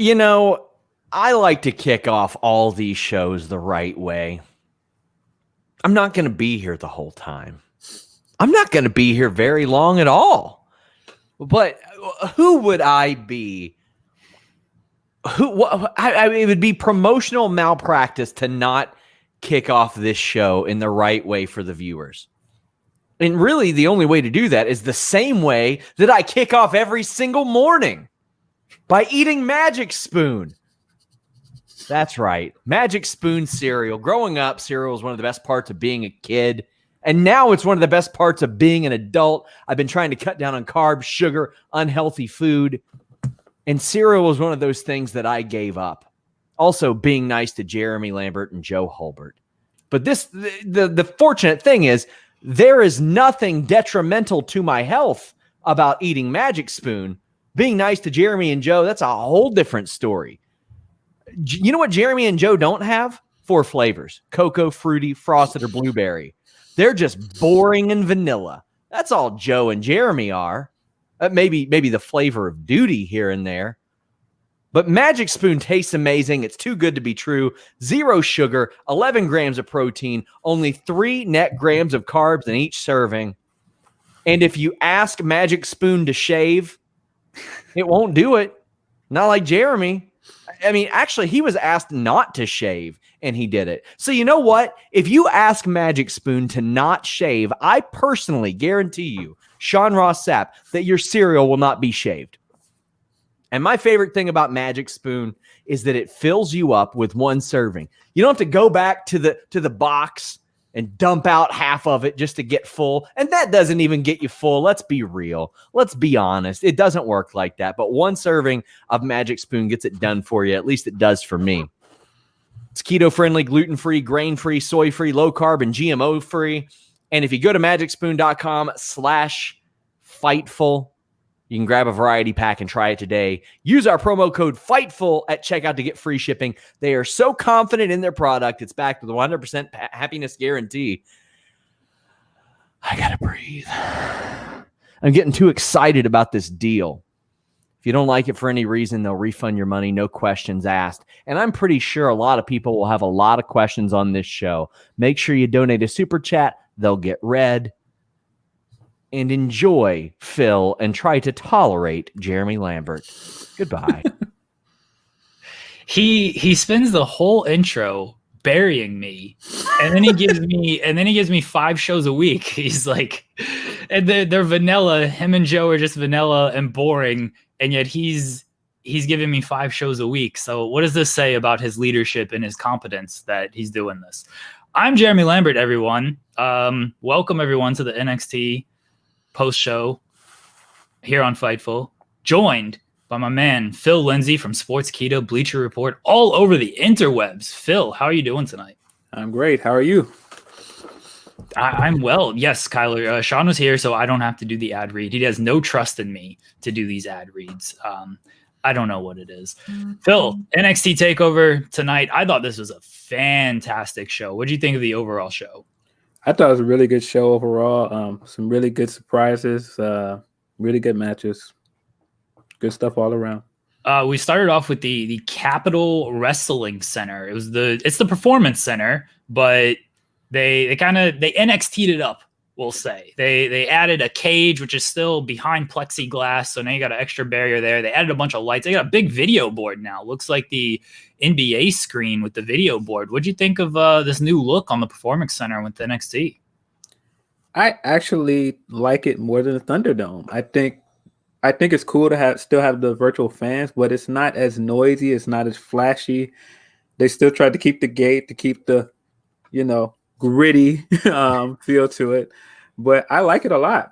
You know, I like to kick off all these shows the right way. I'm not going to be here the whole time. I'm not going to be here very long at all. But who would I be? It would be promotional malpractice to not kick off this show in the right way for the viewers. And really, the only way to do that is the same way that I kick off every single morning, by eating Magic Spoon. That's right. Magic Spoon cereal. Growing up, cereal was one of the best parts of being a kid. And now it's one of the best parts of being an adult. I've been trying to cut down on carbs, sugar, unhealthy food. And cereal was one of those things that I gave up. Also, being nice to Jeremy Lambert and Joe Hulbert. But the fortunate thing is, there is nothing detrimental to my health about eating Magic Spoon. Being nice to Jeremy and Joe, that's a whole different story. You know what Jeremy and Joe don't have? 4 flavors: cocoa, fruity, frosted, or blueberry. They're just boring and vanilla. That's all Joe and Jeremy are. Maybe the flavor of duty here and there. But Magic Spoon tastes amazing. It's too good to be true. 0 sugar, 11 grams of protein, only 3 net grams of carbs in each serving. And if you ask Magic Spoon to shave, it won't do it. Not like Jeremy. I mean, actually, he was asked not to shave, and he did it. So you know what? If you ask Magic Spoon to not shave, I personally guarantee you, Sean Ross Sapp, that your cereal will not be shaved. And my favorite thing about Magic Spoon is that it fills you up with 1 serving. You don't have to go back to the box and dump out half of it just to get full. And that doesn't even get you full. Let's be real. Let's be honest. It doesn't work like that. But 1 serving of Magic Spoon gets it done for you. At least it does for me. It's keto-friendly, gluten-free, grain-free, soy-free, low-carb, and GMO-free. And if you go to magicspoon.com/Fightful, you can grab a variety pack and try it today. Use our promo code FIGHTFUL at checkout to get free shipping. They are so confident in their product. It's backed with a 100% happiness guarantee. I got to breathe. I'm getting too excited about this deal. If you don't like it for any reason, they'll refund your money. No questions asked. And I'm pretty sure a lot of people will have a lot of questions on this show. Make sure you donate a super chat. They'll get read. And enjoy Phil and try to tolerate Jeremy Lambert. Goodbye. He spends the whole intro burying me, and then he gives me 5 shows a week. He's like, and they're vanilla. Him and Joe are just vanilla and boring, and yet he's giving me 5 shows a week. So what does this say about his leadership and his competence that he's doing this? I'm Jeremy Lambert, everyone. Welcome everyone to the NXT post-show here on Fightful, joined by my man Phil Lindsey from Sports Keto, Bleacher Report, all over the interwebs. Phil, how are you doing tonight? I'm great. How are you? I'm well. Yes, Kyler. Sean was here, so I don't have to do the ad read. He has no trust in me to do these ad reads. I don't know what it is. Phil, NXT TakeOver tonight. I thought this was a fantastic show. What do you think of the overall show? I thought it was a really good show overall. Some really good surprises, really good matches, good stuff all around. We started off with the Capitol Wrestling Center. It's the Performance Center, but they NXT'd it up. We'll say they added a cage, which is still behind plexiglass, so now you got an extra barrier there. They added a bunch of lights. They got a big video board now. Looks like the NBA screen with the video board. What'd you think of this new look on the Performance Center with NXT? I actually like it more than the Thunderdome. I think it's cool to still have the virtual fans, but it's not as noisy. It's not as flashy. They still tried to keep the gate, to keep the, gritty feel to it, but I like it a lot.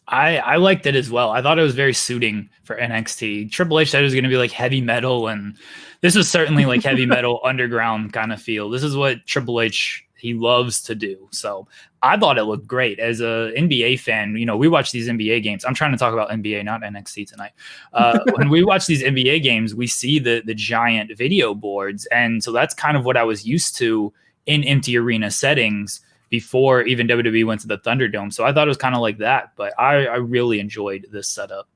I liked it as well. I thought it was very suiting for NXT. Triple H said it was going to be like heavy metal, and this was certainly like heavy metal underground kind of feel. This is what Triple H, he loves to do. So I thought it looked great. As a NBA fan, we watch these NBA games. I'm trying to talk about NBA, not NXT tonight. When we watch these NBA games, we see the giant video boards, and so that's kind of what I was used to in empty arena settings before even WWE went to the Thunderdome. So I thought it was kind of like that, but I really enjoyed this setup.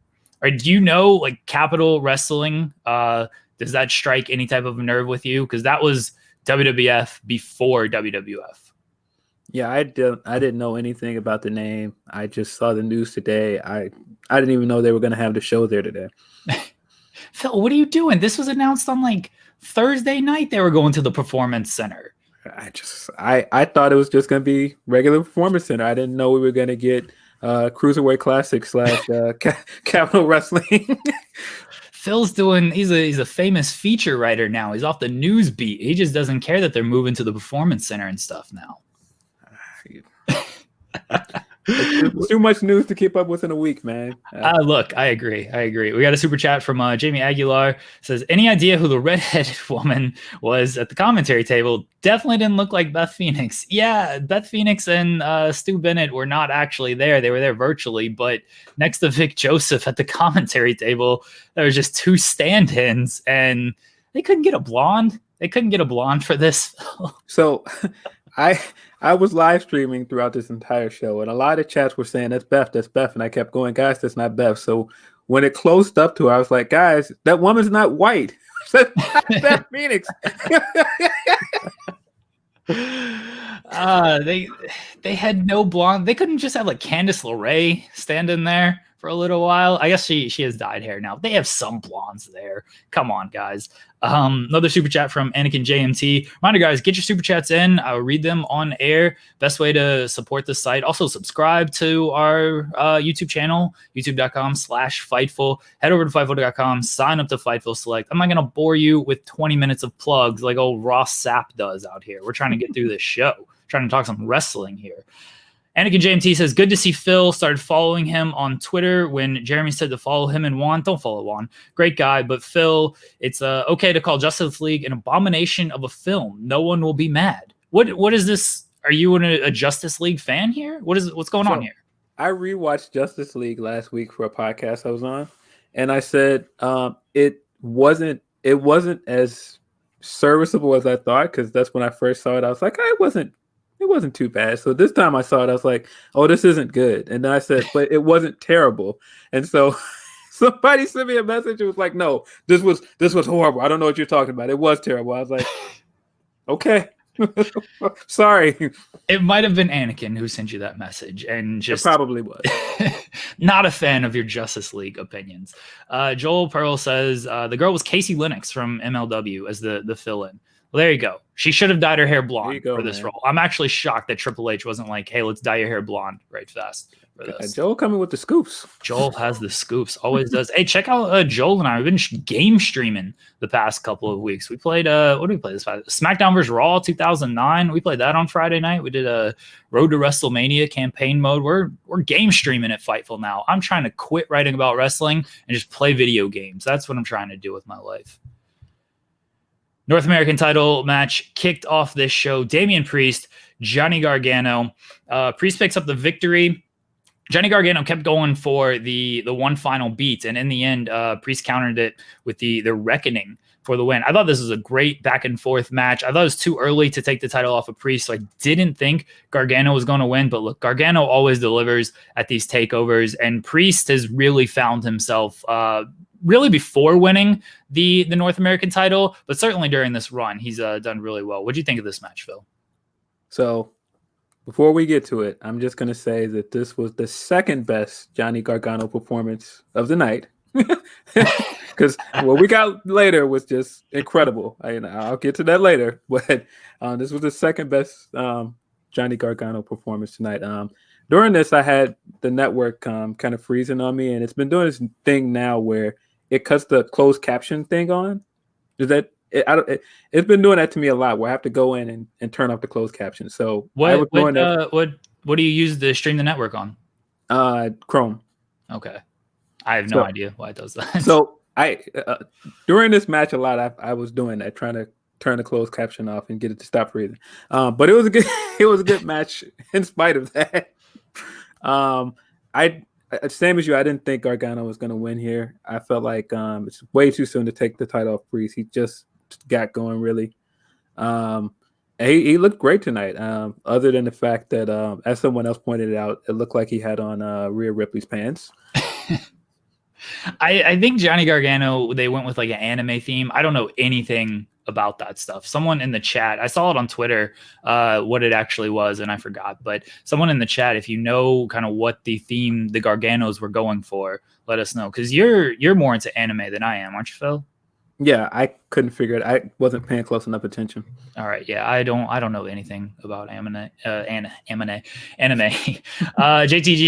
Or do you know, like, Capital Wrestling? Does that strike any type of nerve with you? Because that was WWF before WWF. Yeah, I didn't know anything about the name. I just saw the news today. I didn't even know they were going to have the show there today. Phil, what are you doing? This was announced on like Thursday night. They were going to the Performance Center. I thought it was just going to be regular Performance Center. I didn't know we were going to get Cruiserweight Classic / Capital Wrestling. Phil's doing. He's a famous feature writer now. He's off the news beat. He just doesn't care that they're moving to the Performance Center and stuff now. It's too much news to keep up with in a week, man. Look, I agree. We got a super chat from Jamie Aguilar. Says, any idea who the redheaded woman was at the commentary table? Definitely didn't look like Beth Phoenix. Yeah, Beth Phoenix and Stu Bennett were not actually there. They were there virtually, but next to Vic Joseph at the commentary table, there was just two stand-ins, and they couldn't get a blonde. They couldn't get a blonde for this. So I was live streaming throughout this entire show, and a lot of chats were saying, that's Beth. And I kept going, guys, that's not Beth. So when it closed up to her, I was like, guys, that woman's not white. That's not Beth Phoenix. They had no blonde. They couldn't just have like Candice LeRae stand in there for a little while. I guess she has dyed hair now. They have some blondes there. Come on, guys. Another super chat from Anakin JMT. Reminder, guys, get your super chats in. I'll read them on air. Best way to support the site. Also, subscribe to our YouTube channel, youtube.com/Fightful. Head over to Fightful.com. Sign up to Fightful Select. I'm not going to bore you with 20 minutes of plugs like old Ross Sapp does out here. We're trying to get through this show. Trying to talk some wrestling here. Anakin JMT says, good to see Phil. Started following him on Twitter when Jeremy said to follow him and Juan. Don't follow Juan. Great guy. But Phil, it's okay to call Justice League an abomination of a film. No one will be mad. What is this? Are you a Justice League fan here? What's going on here? I rewatched Justice League last week for a podcast I was on, and I said it wasn't as serviceable as I thought, because that's when I first saw it. I was like, it wasn't too bad. So this time I saw it, I was like, oh, this isn't good. And then I said, but it wasn't terrible. And so somebody sent me a message. It was like, no, this was horrible. I don't know what you're talking about. It was terrible. I was like, okay. Sorry. It might have been Anakin who sent you that message, and just it probably was. Not a fan of your Justice League opinions. Joel Pearl says the girl was Casey Lennox from MLW as the fill-in. Well, there you go. She should have dyed her hair blonde for this role. I'm actually shocked that Triple H wasn't like, hey, let's dye your hair blonde right fast for this. Joel coming with the scoops. Joel has the scoops. Always does. Hey, check out Joel and I. We've been game streaming the past couple of weeks. We played, what did we play this past? SmackDown vs. Raw 2009. We played that on Friday night. We did a Road to WrestleMania campaign mode. We're game streaming at Fightful now. I'm trying to quit writing about wrestling and just play video games. That's what I'm trying to do with my life. North American title match kicked off this show. Damian Priest, Johnny Gargano. Priest picks up the victory. Johnny Gargano kept going for the one final beat, and in the end, Priest countered it with the Reckoning for the win. I thought this was a great back and forth match. I thought it was too early to take the title off of Priest, so I didn't think Gargano was going to win. But look, Gargano always delivers at these takeovers, and Priest has really found himself really before winning the North American title, but certainly during this run, he's done really well. What do you think of this match, Phil? So before we get to it, I'm just going to say that this was the second best Johnny Gargano performance of the night, because what we got later was just incredible. I'll get to that later, but this was the second best Johnny Gargano performance tonight. During this, I had the network kind of freezing on me, and it's been doing this thing now where it cuts the closed caption thing on. It's been doing that to me a lot, where I have to go in and turn off the closed caption. So what do you use to stream the network on? Chrome. Okay, I have no idea why it does that. So I during this match a lot, I was doing that, trying to turn the closed caption off and get it to stop freezing. But it was a good match in spite of that. Same as you, I didn't think Gargano was going to win here. I felt like it's way too soon to take the title off Priest. He just got going, really. And he looked great tonight, other than the fact that, as someone else pointed out, it looked like he had on Rhea Ripley's pants. I think Johnny Gargano, they went with like an anime theme. I don't know anything about that stuff. Someone in the chat, I saw it on Twitter, what it actually was, and I forgot. But someone in the chat, if you know kind of what the theme the Garganos were going for, let us know. Because you're more into anime than I am, aren't you, Phil? Yeah, I couldn't figure it. I wasn't paying close enough attention. All right, yeah, I don't know anything about anime. JTG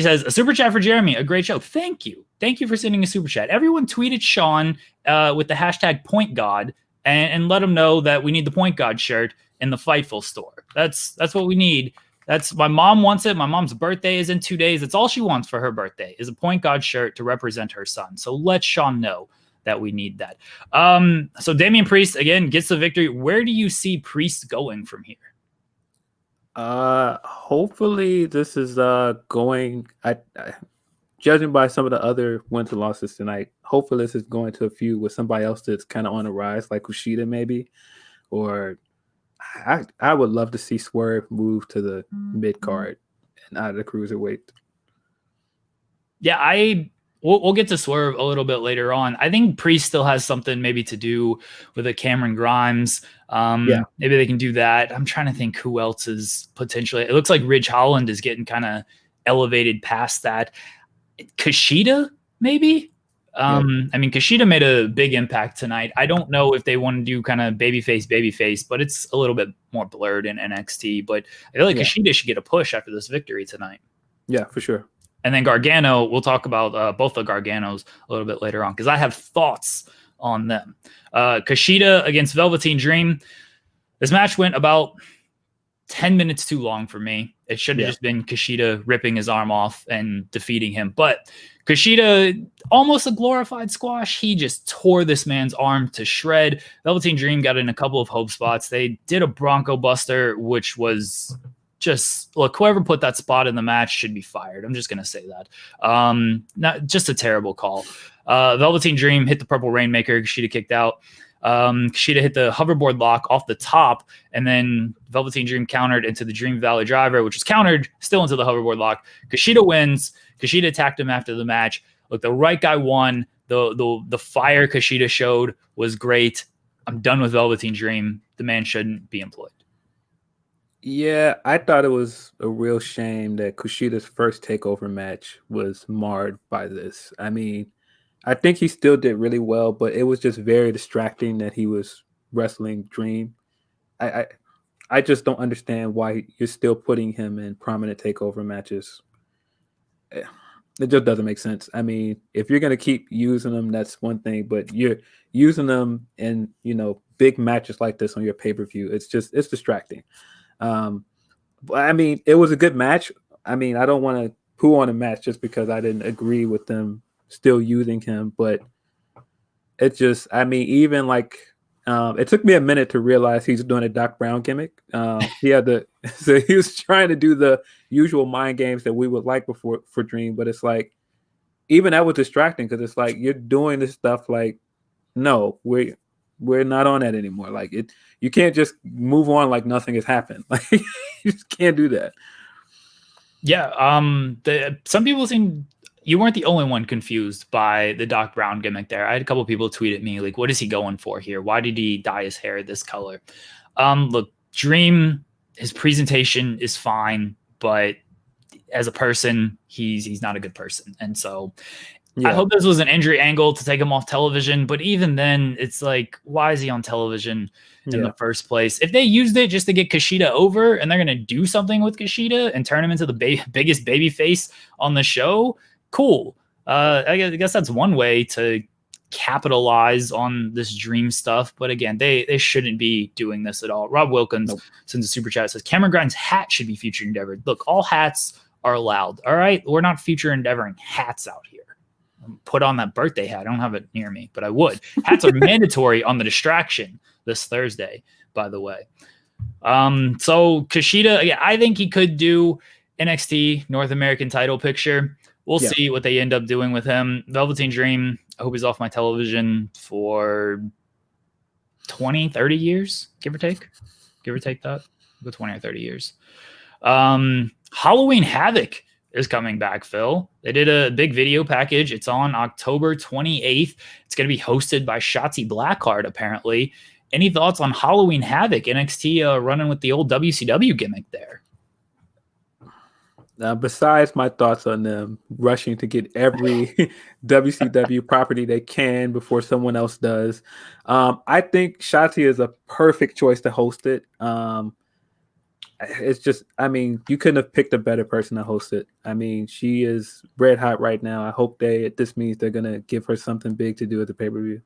says a super chat for Jeremy, a great show. Thank you for sending a super chat. Everyone tweeted Sean with the hashtag Point God and let him know that we need the Point God shirt in the Fightful store. That's what we need. That's my mom wants it. My mom's birthday is in 2 days. It's all she wants for her birthday is a Point God shirt to represent her son. So let Sean know that we need that. So Damian Priest again gets the victory. Where do you see Priest going from here? Hopefully this is going. Judging by some of the other wins and losses tonight, hopefully this is going to a feud with somebody else that's kind of on the rise, like Kushida maybe, or I would love to see Swerve move to the mid card and out of the cruiserweight. Yeah, We'll get to Swerve a little bit later on. I think Priest still has something maybe to do with a Cameron Grimes. Maybe they can do that. I'm trying to think who else is potentially. It looks like Ridge Holland is getting kind of elevated past that. Kushida, maybe? I mean, Kushida made a big impact tonight. I don't know if they want to do kind of babyface, but it's a little bit more blurred in NXT. But I feel like Kushida should get a push after this victory tonight. Yeah, for sure. And then Gargano, we'll talk about both the Garganos a little bit later on because I have thoughts on them. Kushida against Velveteen Dream. This match went about 10 minutes too long for me. It should have just been Kushida ripping his arm off and defeating him. But Kushida, almost a glorified squash. He just tore this man's arm to shred. Velveteen Dream got in a couple of hope spots. They did a Bronco Buster, which was... just look, whoever put that spot in the match should be fired. I'm just going to say that. Not just a terrible call. Velveteen Dream hit the Purple Rainmaker. Kushida kicked out. Kushida hit the hoverboard lock off the top, and then Velveteen Dream countered into the Dream Valley Driver, which was countered still into the hoverboard lock. Kushida wins. Kushida attacked him after the match. Look, the right guy won. The fire Kushida showed was great. I'm done with Velveteen Dream. The man shouldn't be employed. Yeah, I thought it was a real shame that Kushida's first takeover match was marred by this. I mean, I think he still did really well, but it was just very distracting that he was wrestling Dream. I just don't understand why you're still putting him in prominent takeover matches. It just doesn't make sense. I mean, if you're going to keep using them, that's one thing, but you're using them in, big matches like this on your pay-per-view. It's distracting. But I mean, it was a good match. I mean, I don't want to poo on a match just because I didn't agree with them still using him, but it just, I mean, even like, it took me a minute to realize he's doing a Doc Brown gimmick. So he was trying to do the usual mind games that we would like before for Dream, but it's like, even that was distracting because it's like, you're doing this stuff like, no, we're not on that anymore. Like you can't just move on like nothing has happened. Like you just can't do that. Yeah. Some people seem you weren't the only one confused by the Doc Brown gimmick there. I had a couple people tweet at me like, what is he going for here? Why did he dye his hair this color? Look, Dream, his presentation is fine, but as a person, he's not a good person. And so I hope this was an injury angle to take him off television. But even then, it's like, why is he on television in the first place? If they used it just to get Kushida over and they're going to do something with Kushida and turn him into the biggest baby face on the show, cool. I guess that's one way to capitalize on this Dream stuff. But again, they shouldn't be doing this at all. Rob Wilkins sends a super chat, says Cameron Grimes' hat should be future endeavored. Look, all hats are allowed. All right. We're not future endeavoring hats out here. Put on that birthday hat. I don't have it near me, but I would. Hats are mandatory on the distraction this Thursday, by the way. So Kushida, yeah, I think he could do NXT North American title picture. We'll see what they end up doing with him. Velveteen Dream, I hope he's off my television for 20, 30 years, give or take. Give or take that. Go 20 or 30 years. Halloween Havoc is coming back, Phil. They did a big video package. It's on October 28th. It's going to be hosted by Shotzi Blackheart, apparently. Any thoughts on Halloween Havoc? NXT running with the old WCW gimmick there. Besides my thoughts on them rushing to get every WCW property they can before someone else does, I think Shotzi is a perfect choice to host it. It's just, I mean, you couldn't have picked a better person to host it. I mean, she is red hot right now. I hope this means they're going to give her something big to do at the pay-per-view.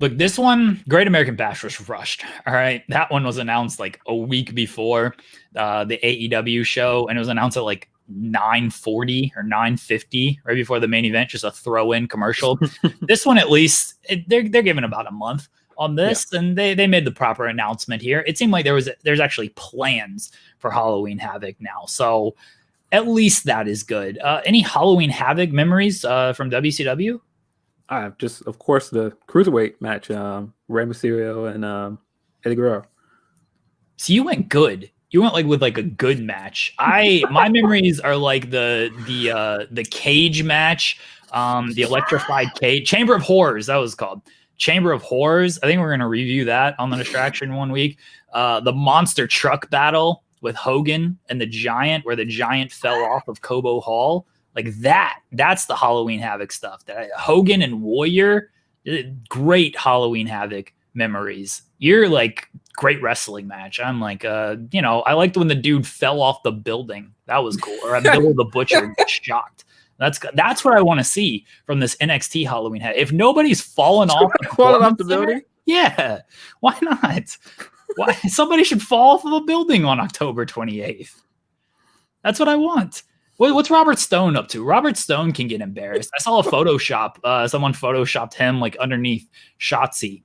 Look, this one, Great American Bash was rushed. All right. That one was announced like a week before the AEW show, and it was announced at like 9:40 or 9:50, right before the main event, just a throw-in commercial. This one, at least, they're giving about a month on this, and they made the proper announcement here. It seemed like there's actually plans for Halloween Havoc now. So at least that is good. Any Halloween Havoc memories from WCW? Just, of course, the Cruiserweight match, Rey Mysterio and Eddie Guerrero. So you went good. You went with a good match. My memories are like the cage match, the electrified cage, Chamber of Horrors. That was called Chamber of Horrors. I think we're gonna review that on the Distraction one week. The monster truck battle with Hogan and the Giant, where the Giant fell off of Cobo Hall. Like that's the Halloween Havoc stuff. Hogan and Warrior, great Halloween Havoc memories. You're like great wrestling match. I'm like, I liked when the dude fell off the building. That was cool. Or Abdullah the Butcher got shot. That's what I want to see from this NXT Halloween Havoc. If nobody's fallen off the building, yeah, why not? Why somebody should fall off of a building on October 28th? That's what I want. What's Robert Stone up to? Robert Stone can get embarrassed. I saw a Photoshop. Someone Photoshopped him like underneath Shotzi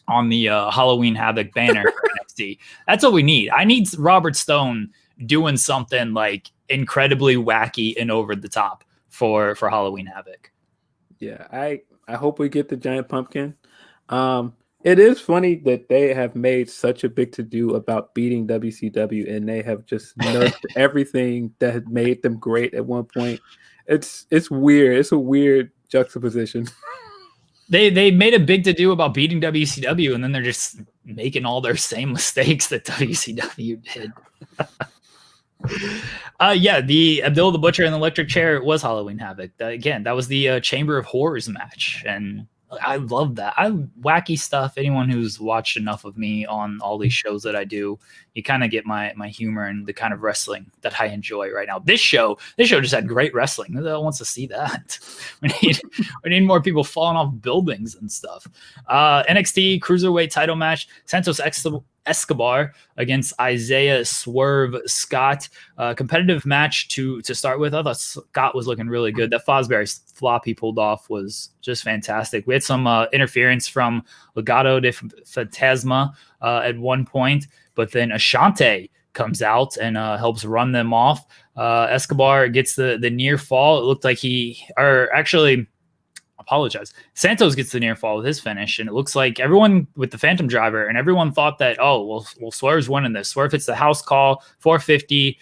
on the Halloween Havoc banner for NXT. That's what we need. I need Robert Stone doing something like incredibly wacky and over the top for Halloween Havoc. Yeah, I hope we get the giant pumpkin. It is funny that they have made such a big to-do about beating WCW, and they have just nerfed everything that had made them great at one point. It's weird. It's a weird juxtaposition. They made a big to-do about beating WCW, and then they're just making all their same mistakes that WCW did. The Abdullah the Butcher and the electric chair was Halloween Havoc. Again, that was the Chamber of Horrors match, and I love that. Wacky stuff. Anyone who's watched enough of me on all these shows that I do, you kind of get my humor and the kind of wrestling that I enjoy right now. This show just had great wrestling. Who wants to see that? We need more people falling off buildings and stuff. NXT Cruiserweight title match. Santos Escobar against Isaiah Swerve Scott. Competitive match to start with. I thought Scott was looking really good. That Fosbury flop he pulled off was just fantastic. We had some interference from Legado de Fantasma at one point, but then Ashante comes out and helps run them off. Escobar gets the near fall. It looked like Santos gets the near fall with his finish, and it looks like everyone with the Phantom Driver and everyone thought that, Swerve's winning this. Swerve hits the house call, 450.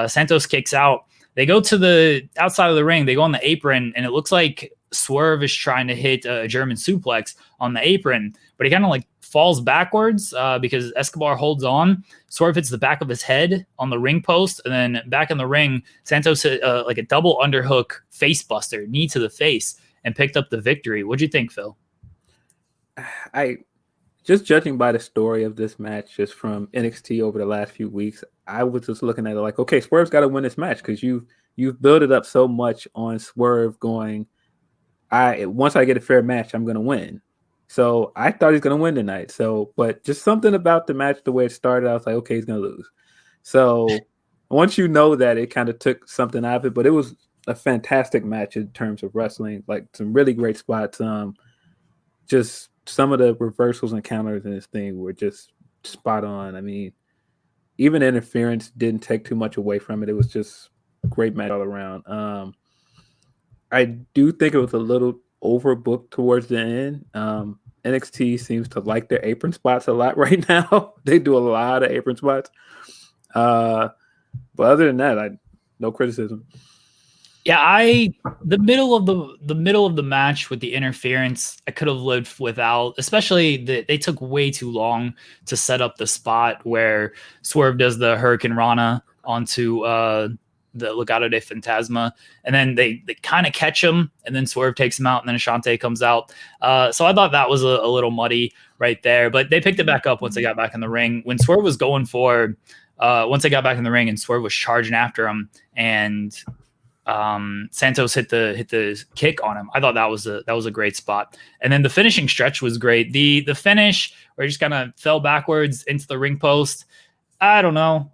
Santos kicks out. They go to the outside of the ring. They go on the apron, and it looks like Swerve is trying to hit a German suplex on the apron, but he kind of falls backwards because Escobar holds on. Swerve hits the back of his head on the ring post, and then back in the ring, Santos hit a double underhook face buster, knee to the face, and picked up the victory. What'd you think, Phil? I just judging by the story of this match, just from NXT over the last few weeks, I was just looking at it like, okay, Swerve's got to win this match because you've built it up so much on Swerve going, once I get a fair match, I'm going to win. So I thought he's going to win tonight. But just something about the match, the way it started, I was like, okay, he's going to lose. So once you know that, it kind of took something out of it, but it was a fantastic match in terms of wrestling, like some really great spots. Just some of the reversals and counters in this thing were just spot on. I mean, even interference didn't take too much away from it. It was just a great match all around. I do think it was a little overbooked towards the end. NXT seems to like their apron spots a lot right now. They do a lot of apron spots. But other than that, no criticism. Yeah, the middle of the match with the interference, I could have lived without. Especially they took way too long to set up the spot where Swerve does the Hurricane Rana onto the Legado de Fantasma, and then they kind of catch him, and then Swerve takes him out, and then Ashante comes out. So I thought that was a little muddy right there, but they picked it back up once they got back in the ring. When Swerve was going for, once they got back in the ring and Swerve was charging after him, and Santos hit the kick on him. I thought that was a great spot. And then the finishing stretch was great. The finish where he just kind of fell backwards into the ring post. I don't know.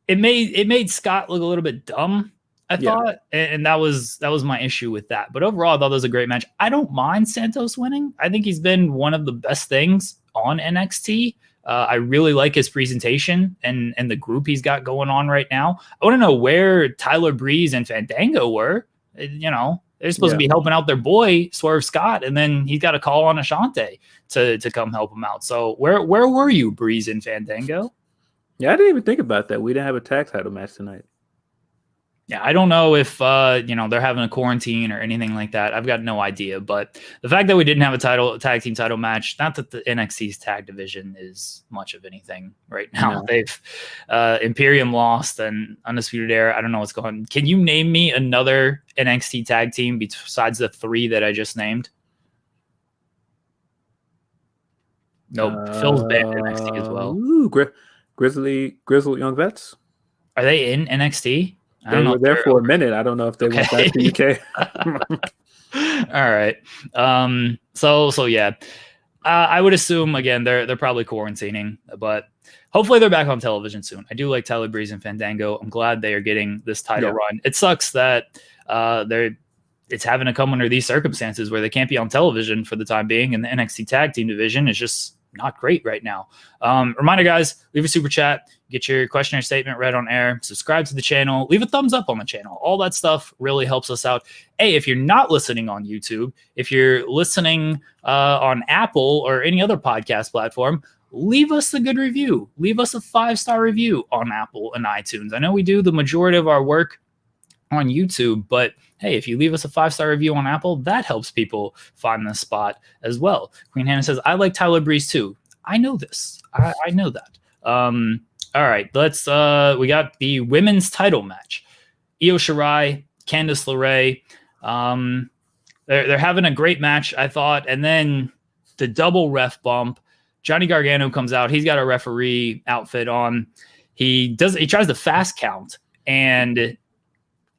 It made Scott look a little bit dumb, I thought. And that was my issue with that. But overall, I thought that was a great match. I don't mind Santos winning. I think he's been one of the best things on NXT. I really like his presentation and the group he's got going on right now. I want to know where Tyler Breeze and Fandango were. They're supposed to be helping out their boy Swerve Scott, and then he's got a call on Ashante to come help him out. So where were you, Breeze and Fandango? Yeah, I didn't even think about that. We didn't have a tag title match tonight. Yeah, I don't know if they're having a quarantine or anything like that. I've got no idea. But the fact that we didn't have a tag team title match, not that the NXT's tag division is much of anything right now. No. They've Imperium lost and Undisputed Era. I don't know what's going on. Can you name me another NXT tag team besides the three that I just named? Nope. Phil's banned NXT as well. Grizzled Young Vets. Are they in NXT? They were there for a minute. I don't know if they went back to the UK. All right. So yeah. I would assume again they're probably quarantining, but hopefully they're back on television soon. I do like Tyler Breeze and Fandango. I'm glad they are getting this title run. It sucks that it's having to come under these circumstances where they can't be on television for the time being, and the NXT tag team division is just not great right now. Reminder, guys, leave a super chat, get your question or statement read on air, subscribe to the channel, leave a thumbs up on the channel. All that stuff really helps us out. Hey, if you're not listening on YouTube, if you're listening on Apple or any other podcast platform, leave us a good review. Leave us a 5-star review on Apple and iTunes. I know we do the majority of our work on YouTube, but hey, if you leave us a 5-star review on Apple, that helps people find the spot as well. Queen Hannah says, I like Tyler Breeze too. I know this. I know that. All right, we got the women's title match. Io Shirai, Candice LeRae. They're having a great match, I thought. And then the double ref bump. Johnny Gargano comes out. He's got a referee outfit on. He tries to fast count, and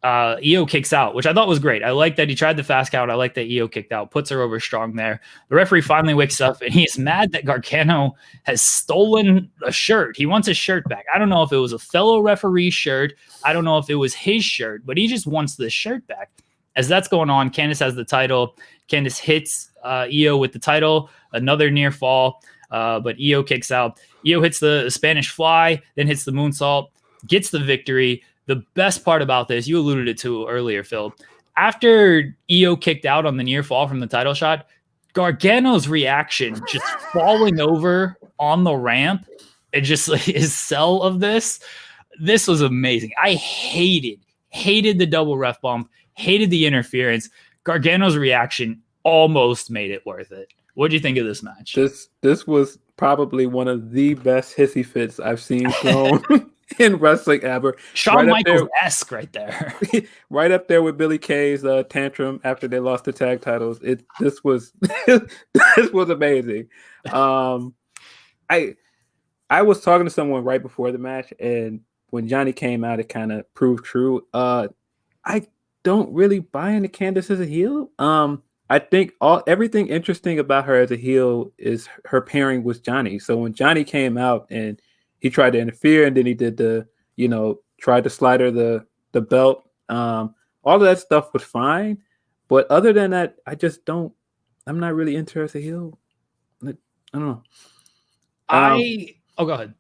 Io kicks out, which I thought was great. I like that he tried the fast count. I like that Io kicked out, puts her over strong there. The referee finally wakes up, and he's mad that Gargano has stolen a shirt. He wants his shirt back. I don't know if it was a fellow referee shirt. I don't know if it was his shirt, but he just wants this shirt back. As that's going on, Candice has the title. Candice hits Io with the title, another near fall, but Io kicks out. Io hits the Spanish fly, then hits the moonsault, gets the victory. The best part about this, you alluded it to earlier, Phil. After Io kicked out on the near fall from the title shot, Gargano's reaction, just falling over on the ramp, and just like his sell of this was amazing. I hated the double ref bump, hated the interference. Gargano's reaction almost made it worth it. What do you think of this match? This was probably one of the best hissy fits I've seen thrown in wrestling ever. Shawn Michaels-esque right there. Right up there with Billy Kay's tantrum after they lost the tag titles. This was amazing. I was talking to someone right before the match, and when Johnny came out, it kind of proved true. I don't really buy into Candice as a heel. I think everything interesting about her as a heel is her pairing with Johnny. So when Johnny came out and he tried to interfere, and then he did tried to slide her the belt. All of that stuff was fine. But other than that, I'm not really interested in heel. I don't know. Go ahead.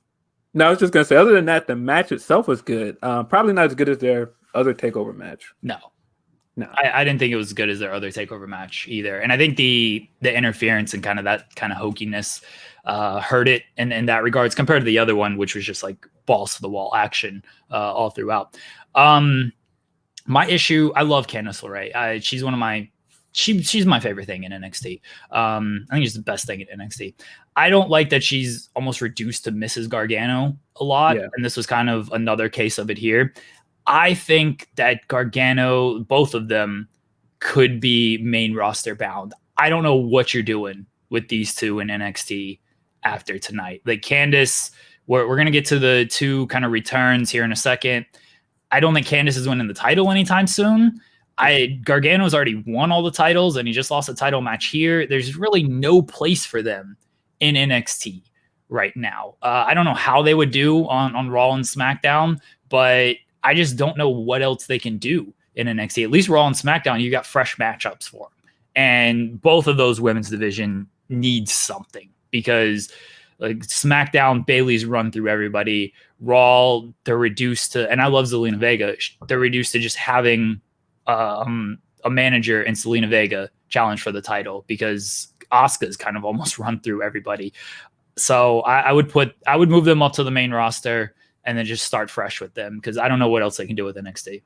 No, I was just going to say, other than that, the match itself was good. Probably not as good as their other TakeOver match. No. I didn't think it was as good as their other TakeOver match either. And I think the interference and kind of that kind of hokiness hurt it in that regards compared to the other one, which was just like balls to the wall action all throughout. My issue, I love Candice LeRae. She's one of my she's my favorite thing in NXT. I think she's the best thing in NXT. I don't like that she's almost reduced to Mrs. Gargano a lot, and this was kind of another case of it here. I think that Gargano, both of them, could be main roster bound. I don't know what you're doing with these two in NXT after tonight. Like Candice, we're going to get to the two kind of returns here in a second. I don't think Candice is winning the title anytime soon. Gargano's already won all the titles, and he just lost a title match here. There's really no place for them in NXT right now. I don't know how they would do on Raw and SmackDown, but I just don't know what else they can do in NXT. At least Raw and SmackDown, you got fresh matchups for them. And both of those women's division needs something, because like SmackDown, Bayley's run through everybody. Raw, they're reduced to, and I love Zelina Vega, they're reduced to just having a manager and Zelina Vega challenge for the title, because Asuka's kind of almost run through everybody. So I would move them up to the main roster and then just start fresh with them, because I don't know what else they can do with NXT.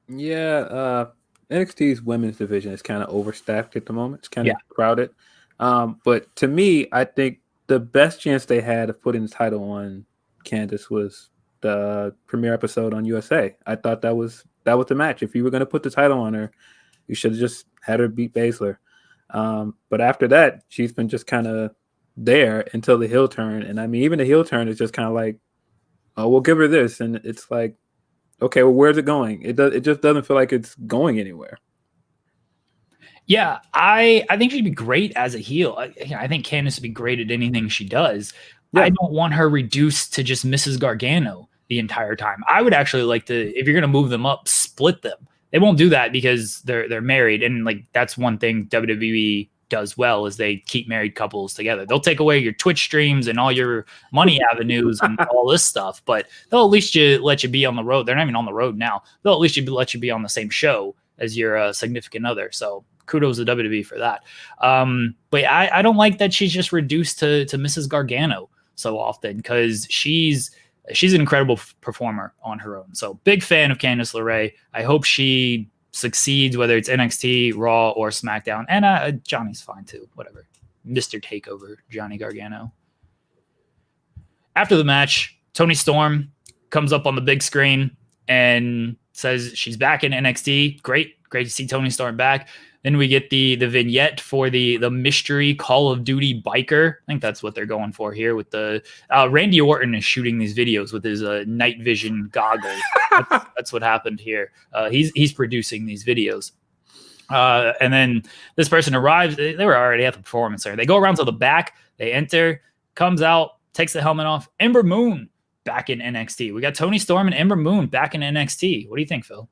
Yeah, NXT's women's division is kind of overstaffed at the moment. It's kind of crowded. But to me, I think the best chance they had of putting the title on Candice was the premiere episode on USA. I thought that was the match. If you were going to put the title on her, you should have just had her beat Baszler. But after that, she's been just kind of there until the heel turn. And I mean, even the heel turn is just kind of like, oh, we'll give her this. And it's like, okay, well, where's it going? It just doesn't feel like it's going anywhere. Yeah, I think she'd be great as a heel. I think Candice would be great at anything she does. Yeah. I don't want her reduced to just Mrs. Gargano the entire time. I would actually like to, if you're going to move them up, split them. They won't do that because they're married, and like that's one thing WWE does well, is they keep married couples together. They'll take away your Twitch streams and all your money avenues and all this stuff, but they'll at least let you be on the road. They're not even on the road now. They'll at least let you be on the same show as your significant other. So kudos to WWE for that. But I don't like that she's just reduced to Mrs. Gargano so often, because she's an incredible performer on her own. So big fan of Candice LeRae. I hope she succeeds, whether it's NXT, Raw, or SmackDown. And Johnny's fine too. Whatever. Mr. Takeover, Johnny Gargano. After the match, Toni Storm comes up on the big screen and says she's back in NXT. Great to see Toni Storm back. Then we get the vignette for the mystery Call of Duty biker. I think that's what they're going for here with the Randy Orton is shooting these videos with his night vision goggles. That's what happened here. He's producing these videos. And then this person arrives. They were already at the performance center. They go around to the back. They enter, comes out, takes the helmet off. Ember Moon back in NXT. We got Toni Storm and Ember Moon back in NXT. What do you think, Phil?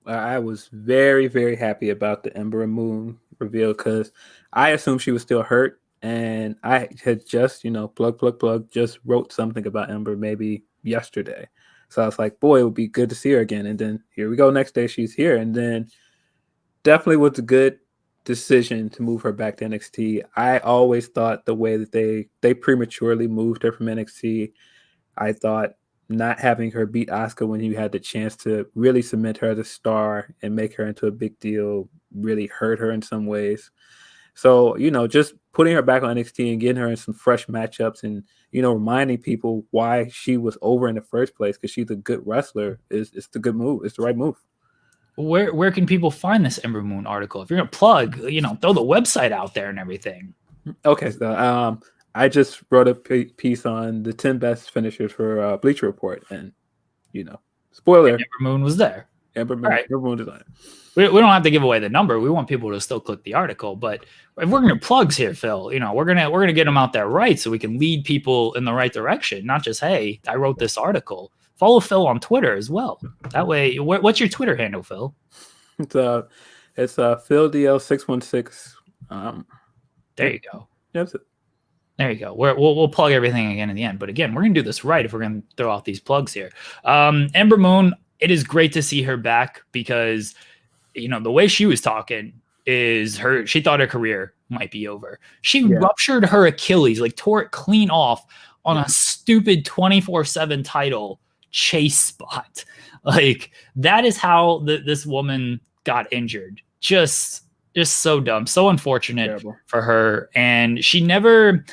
I was very, very happy about the Ember Moon reveal, because I assumed she was still hurt, and I had just, plug, just wrote something about Ember maybe yesterday. So I was like, boy, it would be good to see her again. And then here we go. Next day, she's here. And then definitely was a good decision to move her back to NXT. I always thought the way that they prematurely moved her from NXT, I thought not having her beat Asuka when you had the chance to really cement her as a star and make her into a big deal really hurt her in some ways. So, just putting her back on NXT and getting her in some fresh matchups and, reminding people why she was over in the first place, because she's a good wrestler, is the good move. It's the right move. Where can people find this Ember Moon article? If you're going to plug, throw the website out there and everything. Okay. So, I just wrote a piece on the 10 best finishers for Bleacher Report, and spoiler: Ember Moon was there. Ember Moon was on it. We don't have to give away the number. We want people to still click the article. But if we're going to plugs here, Phil, we're gonna get them out there right, so we can lead people in the right direction. Not just, hey, I wrote this article. Follow Phil on Twitter as well. That way, what's your Twitter handle, Phil? It's PhilDL616. There you go. That's it. There you go. We'll plug everything again in the end. But again, we're going to do this right if we're going to throw out these plugs here. Ember Moon, it is great to see her back, because, the way she was talking is she thought her career might be over. She ruptured her Achilles, like tore it clean off on a stupid 24/7 title chase spot. Like, that is how this woman got injured. Just so dumb, so unfortunate. Terrible. For her. And she never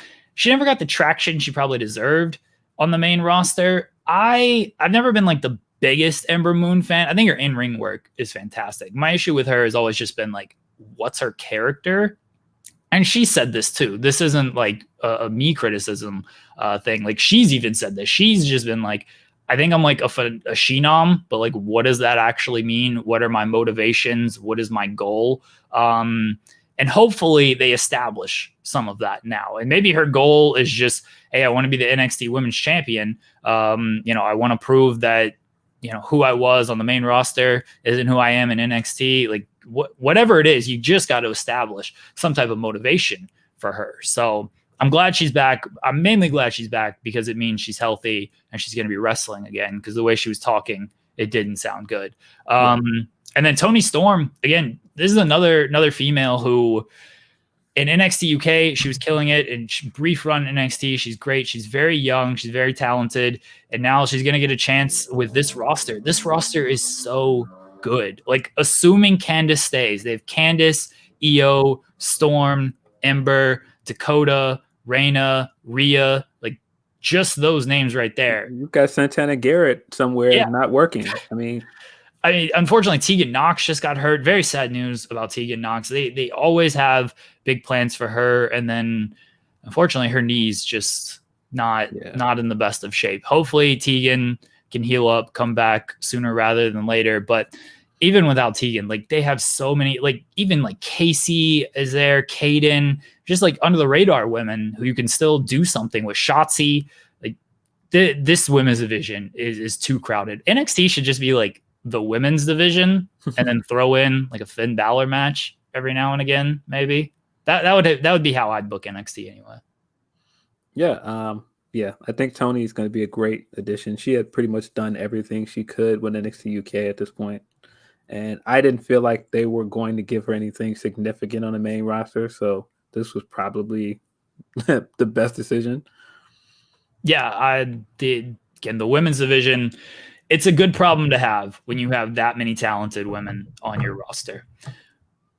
got the traction she probably deserved on the main roster. I've never been like the biggest Ember Moon fan. I think her in-ring work is fantastic. My issue with her has always just been like, what's her character? And she said this too. This isn't like a me criticism thing. Like, she's even said this. She's just been like, I think I'm like a phenom, but like, what does that actually mean? What are my motivations? What is my goal? And hopefully they establish some of that now. And maybe her goal is just, hey, I want to be the NXT Women's Champion. I want to prove that, who I was on the main roster isn't who I am in NXT. Like, whatever it is, you just got to establish some type of motivation for her. So I'm glad she's back. I'm mainly glad she's back because it means she's healthy and she's going to be wrestling again, because the way she was talking, it didn't sound good. And then Toni Storm, again, this is another female who in NXT UK, she was killing it. And brief run NXT, she's great. She's very young. She's very talented. And now she's going to get a chance with this roster. This roster is so good. Like, assuming Candice stays, they have Candice, Io, Storm, Ember, Dakota, Reina, Rhea, like, just those names right there. You've got Santana Garrett somewhere not working. I mean, unfortunately, Tegan Knox just got hurt. Very sad news about Tegan Knox. They always have big plans for her, and then unfortunately, her knee's just not in the best of shape. Hopefully, Tegan can heal up, come back sooner rather than later. But even without Tegan, like, they have so many, like, even like Casey is there, Kaden, just like under the radar women who you can still do something with. Shotzi, like, this women's division is too crowded. NXT should just be like the women's division and then throw in like a Finn Balor match every now and again. Maybe that would be how I'd book NXT anyway. Yeah. I think Toni is going to be a great addition. She had pretty much done everything she could with NXT UK at this point. And I didn't feel like they were going to give her anything significant on the main roster. So this was probably the best decision. Yeah, I did. Again, the women's division, it's a good problem to have when you have that many talented women on your roster.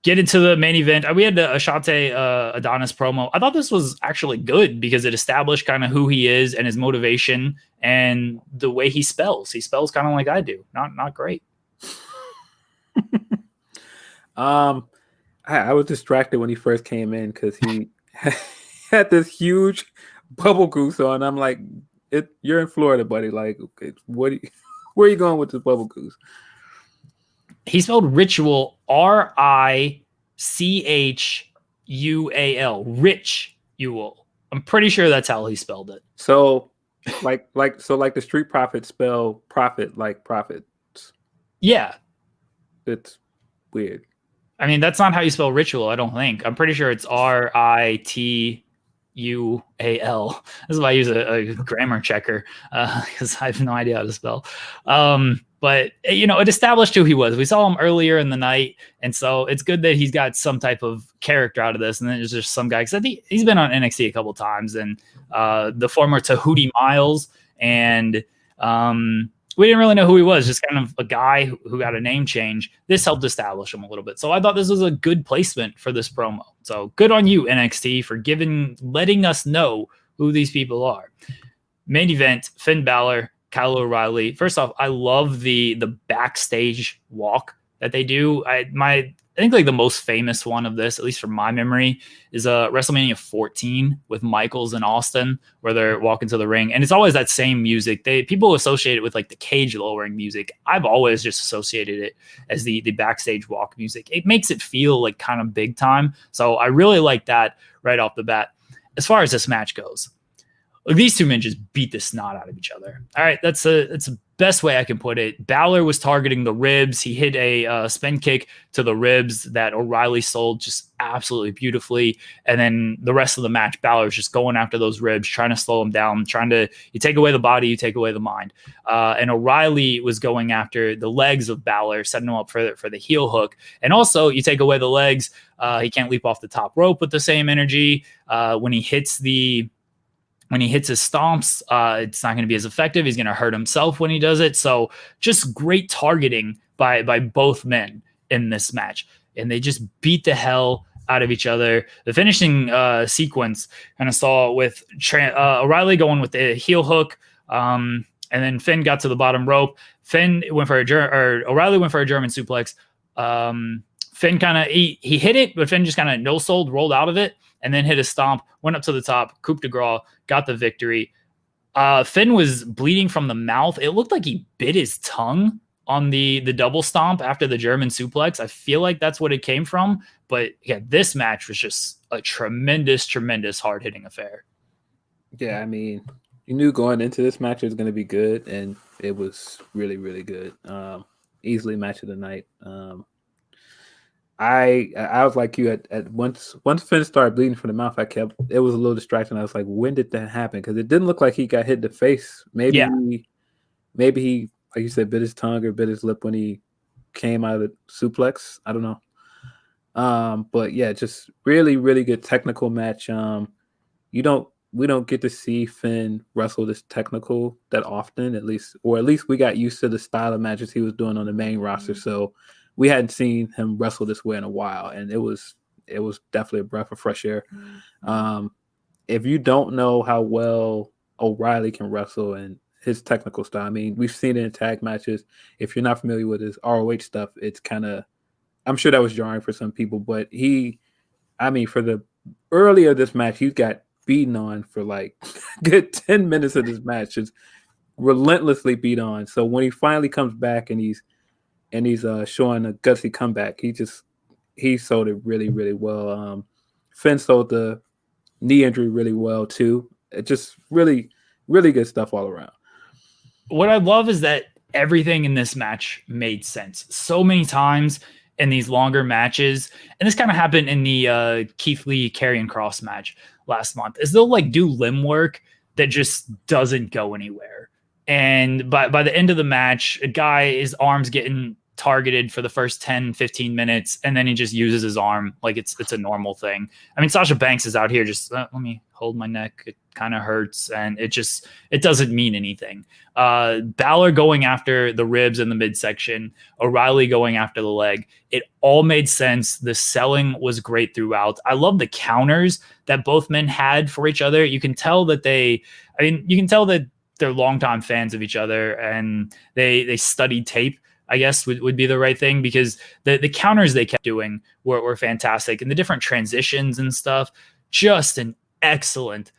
Get into the main event. We had a Ashante Adonis promo. I thought this was actually good because it established kind of who he is and his motivation and the way he spells. He spells kind of like I do. Not great. I was distracted when he first came in because he had this huge bubble goose on. I'm like, you're in Florida, buddy. Like, okay, where are you going with this bubble goose? He spelled ritual RICHUAL. Ritual. I'm pretty sure that's how he spelled it. So like the Street Profits spell profit like profits. Yeah. It's weird. I mean, that's not how you spell ritual, I don't think. I'm pretty sure it's RITUAL. This is why I use a grammar checker because I have no idea how to spell. But, it established who he was. We saw him earlier in the night, and so it's good that he's got some type of character out of this. And then there's just some guy, because I think he's been on NXT a couple times, and the former Tahuti Miles, and we didn't really know who he was, just kind of a guy who got a name change. This helped establish him a little bit. So I thought this was a good placement for this promo. So good on you, NXT, for letting us know who these people are. Main event, Finn Balor, Kyle O'Reilly. First off, I love the backstage walk that they do. I think like the most famous one of this, at least from my memory, is WrestleMania 14 with Michaels and Austin, where they're walking to the ring, and it's always that same music. People associate it with like the cage lowering music. I've always just associated it as the backstage walk music. It makes it feel like kind of big time. So I really like that right off the bat. As far as this match goes, these two men just beat the snot out of each other. All right, that's the best way I can put it. Balor was targeting the ribs. He hit a spin kick to the ribs that O'Reilly sold just absolutely beautifully. And then the rest of the match, Balor was just going after those ribs, trying to slow him down, you take away the body, you take away the mind. And O'Reilly was going after the legs of Balor, setting him up for the heel hook. And also, you take away the legs, he can't leap off the top rope with the same energy. When he hits the when he hits his stomps, it's not going to be as effective. He's going to hurt himself when he does it. So just great targeting by both men in this match. And they just beat the hell out of each other. The finishing sequence kind of saw with O'Reilly going with the heel hook, and then Finn got to the bottom rope. O'Reilly went for a German suplex. Finn kind of he hit it, but Finn just kind of no-sold, rolled out of it, and then hit a stomp, went up to the top, coup de grace, got the victory. Finn was bleeding from the mouth. It looked like he bit his tongue on the double stomp after the German suplex. I feel like that's what it came from. But yeah, this match was just a tremendous, tremendous hard-hitting affair. Yeah, I mean, you knew going into this match it was going to be good, and it was really, really good. Easily match of the night. I was like you at once Finn started bleeding from the mouth. It was a little distracting. I was like, when did that happen? Because it didn't look like he got hit in the face. Maybe he, like you said, bit his tongue or bit his lip when he came out of the suplex. I don't know. But yeah, just really, really good technical match. We don't get to see Finn wrestle this technical that often, at least we got used to the style of matches he was doing on the main roster. So we hadn't seen him wrestle this way in a while, and it was definitely a breath of fresh air. If you don't know how well O'Reilly can wrestle and his technical style, I mean, we've seen it in tag matches. If you're not familiar with his ROH stuff, it's kind of, I'm sure that was jarring for some people, but for the earlier this match, he got beaten on for like good 10 minutes of this match, just relentlessly beat on. So when he finally comes back and he's showing a gutsy comeback, he sold it really, really well. Finn sold the knee injury really well too. It just really, really good stuff all around. What I love is that everything in this match made sense so many times in these longer matches. And this kind of happened in the Keith Lee Karrion Kross match last month, is they'll like do limb work that just doesn't go anywhere. And by the end of the match, his arm's getting targeted for the first 10, 15 minutes, and then he just uses his arm like it's a normal thing. I mean, Sasha Banks is out here just, let me hold my neck. It kind of hurts, and it doesn't mean anything. Balor going after the ribs in the midsection, O'Reilly going after the leg. It all made sense. The selling was great throughout. I love the counters that both men had for each other. You can tell that they're longtime fans of each other, and they studied tape, I guess would be the right thing, because the counters they kept doing were fantastic, and the different transitions and stuff, just an excellent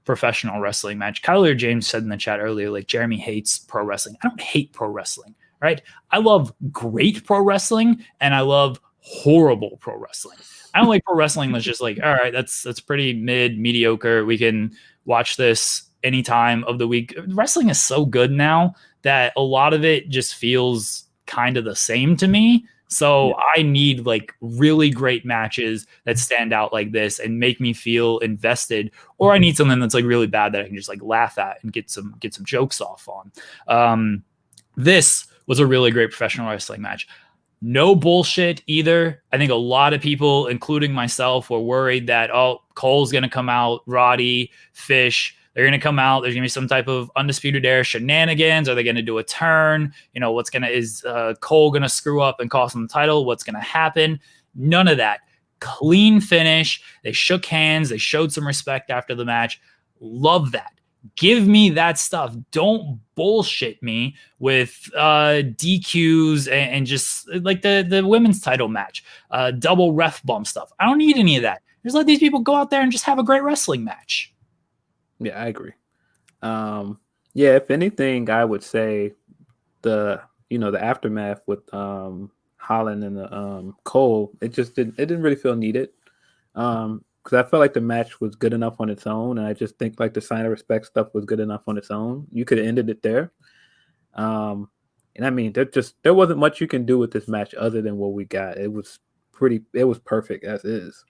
professional wrestling match. Kyler James said in the chat earlier, like, Jeremy hates pro wrestling. I don't hate pro wrestling, right? I love great pro wrestling, and I love horrible pro wrestling. I don't like pro wrestling that's just like, all right, that's pretty mediocre. We can watch this any time of the week. Wrestling is so good now that a lot of it just feels kind of the same to me. So I need like really great matches that stand out like this and make me feel invested, or I need something that's like really bad that I can just like laugh at and get some jokes off on. This was a really great professional wrestling match. No bullshit either. I think a lot of people, including myself, were worried that, Cole's going to come out, Roddy, Fish, they're going to come out. There's going to be some type of Undisputed Era shenanigans. Are they going to do a turn? Is Cole going to screw up and cost him the title? What's going to happen? None of that. Clean finish. They shook hands. They showed some respect after the match. Love that. Give me that stuff. Don't bullshit me with DQs and just like the women's title match, double ref bump stuff. I don't need any of that. Just let these people go out there and just have a great wrestling match. Yeah, I agree. If anything, I would say the aftermath with Holland and the Cole, it didn't really feel needed. Because I felt like the match was good enough on its own, and I just think like the sign of respect stuff was good enough on its own. You could have ended it there. And I mean, there wasn't much you can do with this match other than what we got. It was perfect as is.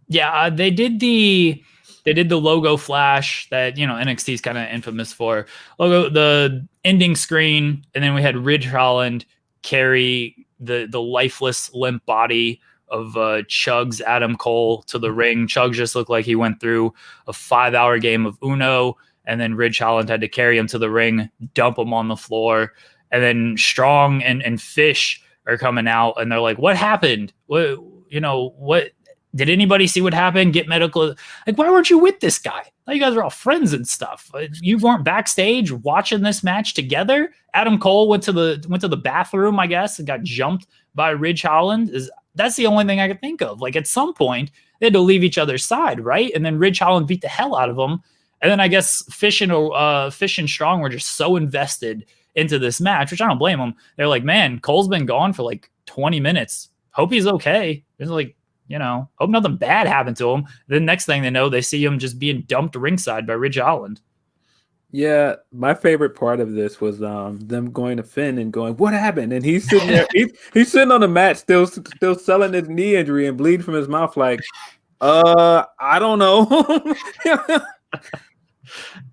Yeah, they did the logo flash that NXT is kind of infamous for. The ending screen, and then we had Ridge Holland carry the lifeless limp body Chugs Adam Cole to the ring. Chugs just looked like he went through a 5-hour game of Uno, and then Ridge Holland had to carry him to the ring, dump him on the floor, and then Strong and Fish are coming out, and they're like, "What happened? What did anybody see what happened? Get medical? Like, why weren't you with this guy? Like, you guys are all friends and stuff. You weren't backstage watching this match together." Adam Cole went to the bathroom, I guess, and got jumped by Ridge Holland. That's the only thing I could think of. Like, at some point, they had to leave each other's side, right? And then Ridge Holland beat the hell out of him. And then I guess Fish and Strong were just so invested into this match, which I don't blame them. They're like, man, Cole's been gone for like 20 minutes. Hope he's okay. There's like, hope nothing bad happened to him. The next thing they know, they see him just being dumped ringside by Ridge Holland. Yeah, my favorite part of this was them going to Finn and going, "What happened?" And he's sitting there, he's sitting on the mat, still selling his knee injury and bleeding from his mouth. Like, I don't know.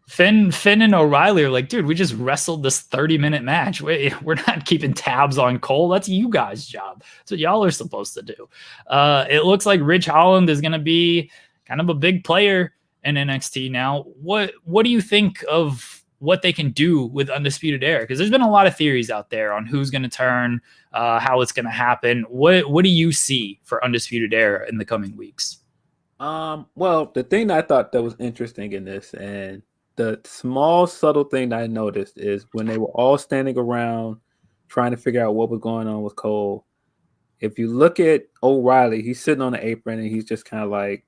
Finn and O'Reilly are like, dude, we just wrestled this 30-minute match. We're not keeping tabs on Cole. That's you guys' job. That's what y'all are supposed to do. It looks like Ridge Holland is going to be kind of a big player in NXT now. What do you think of what they can do with Undisputed Era? Because there's been a lot of theories out there on who's going to turn, how it's going to happen. What do you see for Undisputed Era in the coming weeks? Well, the thing that I thought that was interesting in this, and the small subtle thing that I noticed, is when they were all standing around trying to figure out what was going on with Cole. If you look at O'Reilly, he's sitting on the apron and he's just kind of like,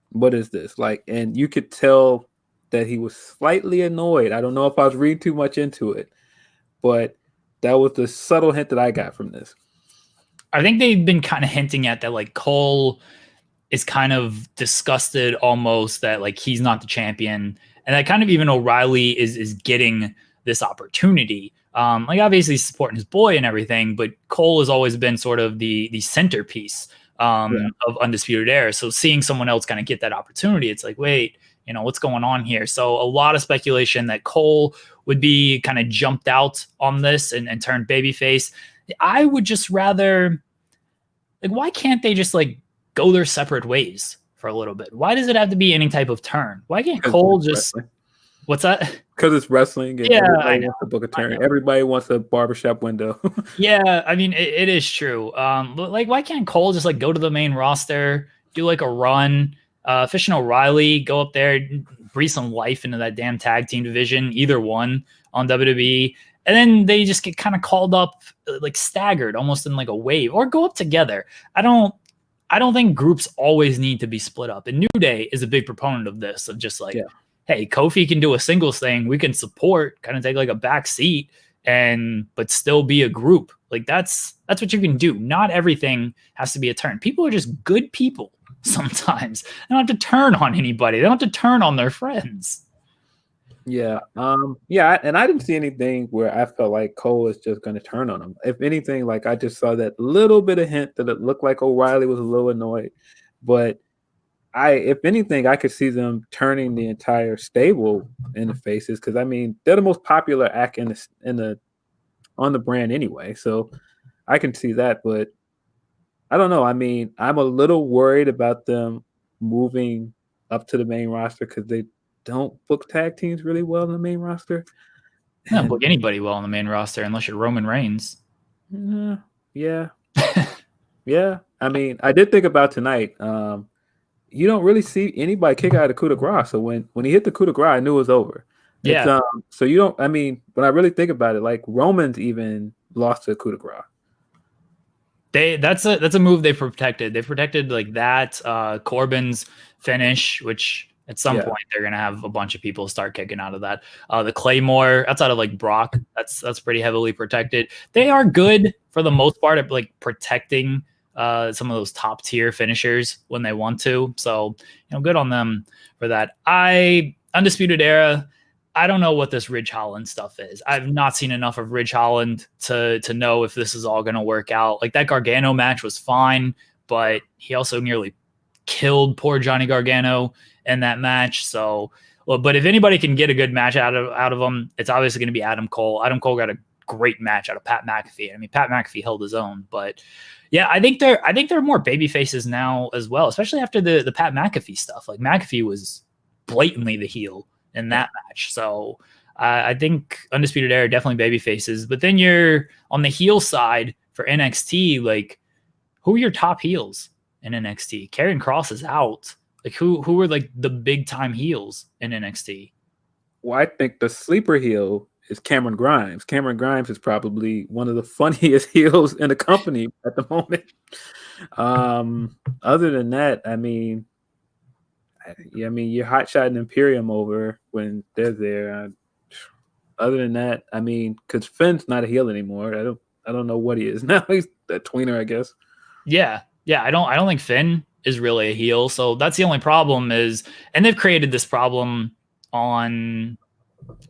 what is this? Like, and you could tell that he was slightly annoyed. I don't know if I was reading too much into it, but that was the subtle hint that I got from this. I think they've been kind of hinting at that, like, Cole is kind of disgusted almost that like he's not the champion, and that kind of even O'Reilly is getting this opportunity. Like, obviously supporting his boy and everything, but Cole has always been sort of the centerpiece of Undisputed Era. So seeing someone else kind of get that opportunity, it's like, wait, what's going on here? So a lot of speculation that Cole would be kind of jumped out on this and turned babyface. I would just rather, like, why can't they just like go their separate ways for a little bit? Why does it have to be any type of turn? Why can't Cole just wrestling. What's that? Because it's wrestling. And everybody wants to book a turn. Everybody wants a barbershop window. Yeah, I mean, it is true. But like, why can't Cole just like go to the main roster, do like a run? Fish and O'Reilly go up there, breathe some life into that damn tag team division, either one on WWE. And then they just get kind of called up, like staggered, almost in like a wave, or go up together. I don't think groups always need to be split up. And New Day is a big proponent of this, of just like, hey, Kofi can do a singles thing. We can support, kind of take like a back seat, but still be a group. Like that's what you can do. Not everything has to be a turn. People are just good people sometimes. They don't have to turn on anybody. They don't have to turn on their friends. Yeah. And I didn't see anything where I felt like Cole is just going to turn on him. If anything, like, I just saw that little bit of hint that it looked like O'Reilly was a little annoyed. But if anything, I could see them turning the entire stable in the faces, because I mean they're the most popular act on the brand anyway. So I can see that, but I don't know. I mean, I'm a little worried about them moving up to the main roster because they don't book tag teams really well in the main roster. They don't book anybody well on the main roster unless you're Roman Reigns. Yeah. Yeah. I mean, I did think about tonight. You don't really see anybody kick out of the coup de grace. So when he hit the coup de grace, I knew it was over. Yeah. So you don't, I mean, when I really think about it, like Roman's even lost to the coup de grace. That's a move they protected. They protected like that, Corbin's finish, which at some point they're gonna have a bunch of people start kicking out of that. The Claymore outside of like Brock, that's pretty heavily protected. They are good for the most part at like protecting some of those top tier finishers when they want to. So good on them for that. Undisputed Era, I don't know what this Ridge Holland stuff is. I've not seen enough of Ridge Holland to know if this is all going to work out. Like that Gargano match was fine, but he also nearly killed poor Johnny Gargano in that match. So, but if anybody can get a good match out of him, it's obviously going to be Adam Cole. Adam Cole got a great match out of Pat McAfee. I mean, Pat McAfee held his own, but yeah, I think there are more baby faces now as well, especially after the Pat McAfee stuff. Like McAfee was blatantly the heel in that match. So I think Undisputed Era definitely baby faces, but then you're on the heel side for NXT. Like, who are your top heels in NXT? Karrion Kross is out. Like, who are like the big time heels in NXT? Well, I think the sleeper heel is Cameron Grimes. Cameron Grimes is probably one of the funniest heels in the company at the moment. Other than that, I mean, you're hotshotting Imperium over when they're there. Other than that, I mean, because Finn's not a heel anymore. I don't know what he is now. He's a tweener, I guess. Yeah. I don't think Finn is really a heel. So that's the only problem is, and they've created this problem on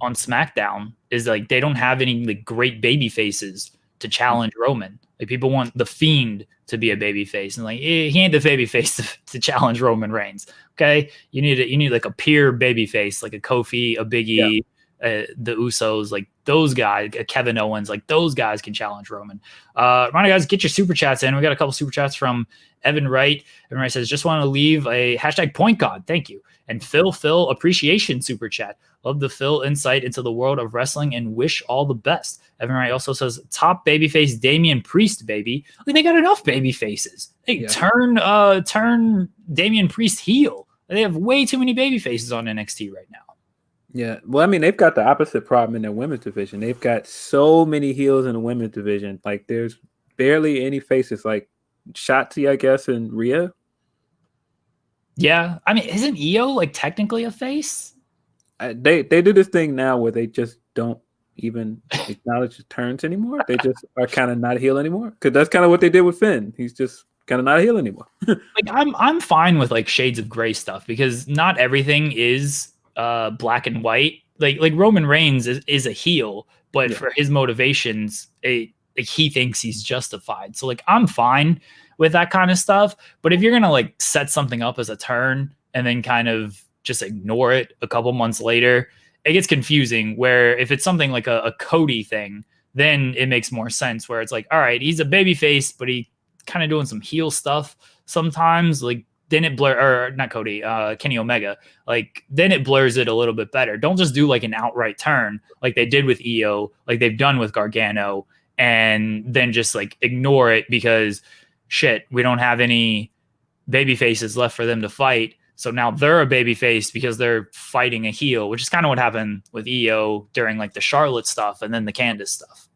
SmackDown, is like they don't have any like great baby faces to challenge Roman. Like, people want the Fiend to be a baby face, and like he ain't the baby face to challenge Roman Reigns. Okay, you need like a peer baby face, like a Kofi, a Big E, the Usos, like those guys, Kevin Owens, like those guys can challenge Roman. Reminder, guys, get your super chats in. We got a couple super chats from Evan Wright. Evan Wright says, just want to leave a hashtag point god. Thank you. And Phil appreciation super chat. Love the Phil insight into the world of wrestling and wish all the best. Evan Wright also says, top babyface Damian Priest, baby. Like, they got enough baby faces. Hey, turn Damian Priest heel. They have way too many baby faces on NXT right now. Yeah, well, I mean, they've got the opposite problem in their women's division. They've got so many heels in the women's division. Like, there's barely any faces. Like Shotzi, I guess, and Rhea. Yeah, I mean, isn't Io like technically a face? They do this thing now where they just don't even acknowledge the turns anymore. They just are kind of not a heel anymore, because that's kind of what they did with Finn. He's just kind of not a heel anymore. Like, I'm fine with like shades of gray stuff, because not everything is black and white. Like Roman Reigns is a heel, but for his motivations, like, he thinks he's justified. So like, I'm fine with that kind of stuff. But if you're gonna like set something up as a turn and then kind of just ignore it a couple months later, it gets confusing. Where if it's something like a Cody thing, then it makes more sense, where it's like, all right, he's a babyface, but he kind of doing some heel stuff sometimes. Like, then it not Cody, Kenny Omega. Like, then it blurs it a little bit better. Don't just do like an outright turn like they did with Io, like they've done with Gargano, and then just like ignore it because shit, we don't have any baby faces left for them to fight. So now they're a baby face because they're fighting a heel, which is kind of what happened with Io during like the Charlotte stuff and then the Candice stuff.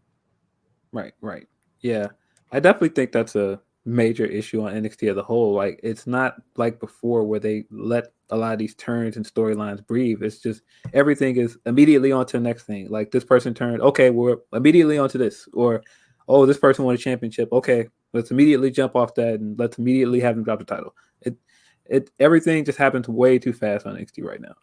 Right. Yeah, I definitely think that's a major issue on NXT as a whole. Like, it's not like before where they let a lot of these turns and storylines breathe. It's just everything is immediately on to the next thing. Like, this person turned, okay, we're immediately on to this. Or, oh, this person won a championship. Okay, let's immediately jump off that and let's immediately have them drop the title. Everything just happens way too fast on NXT right now.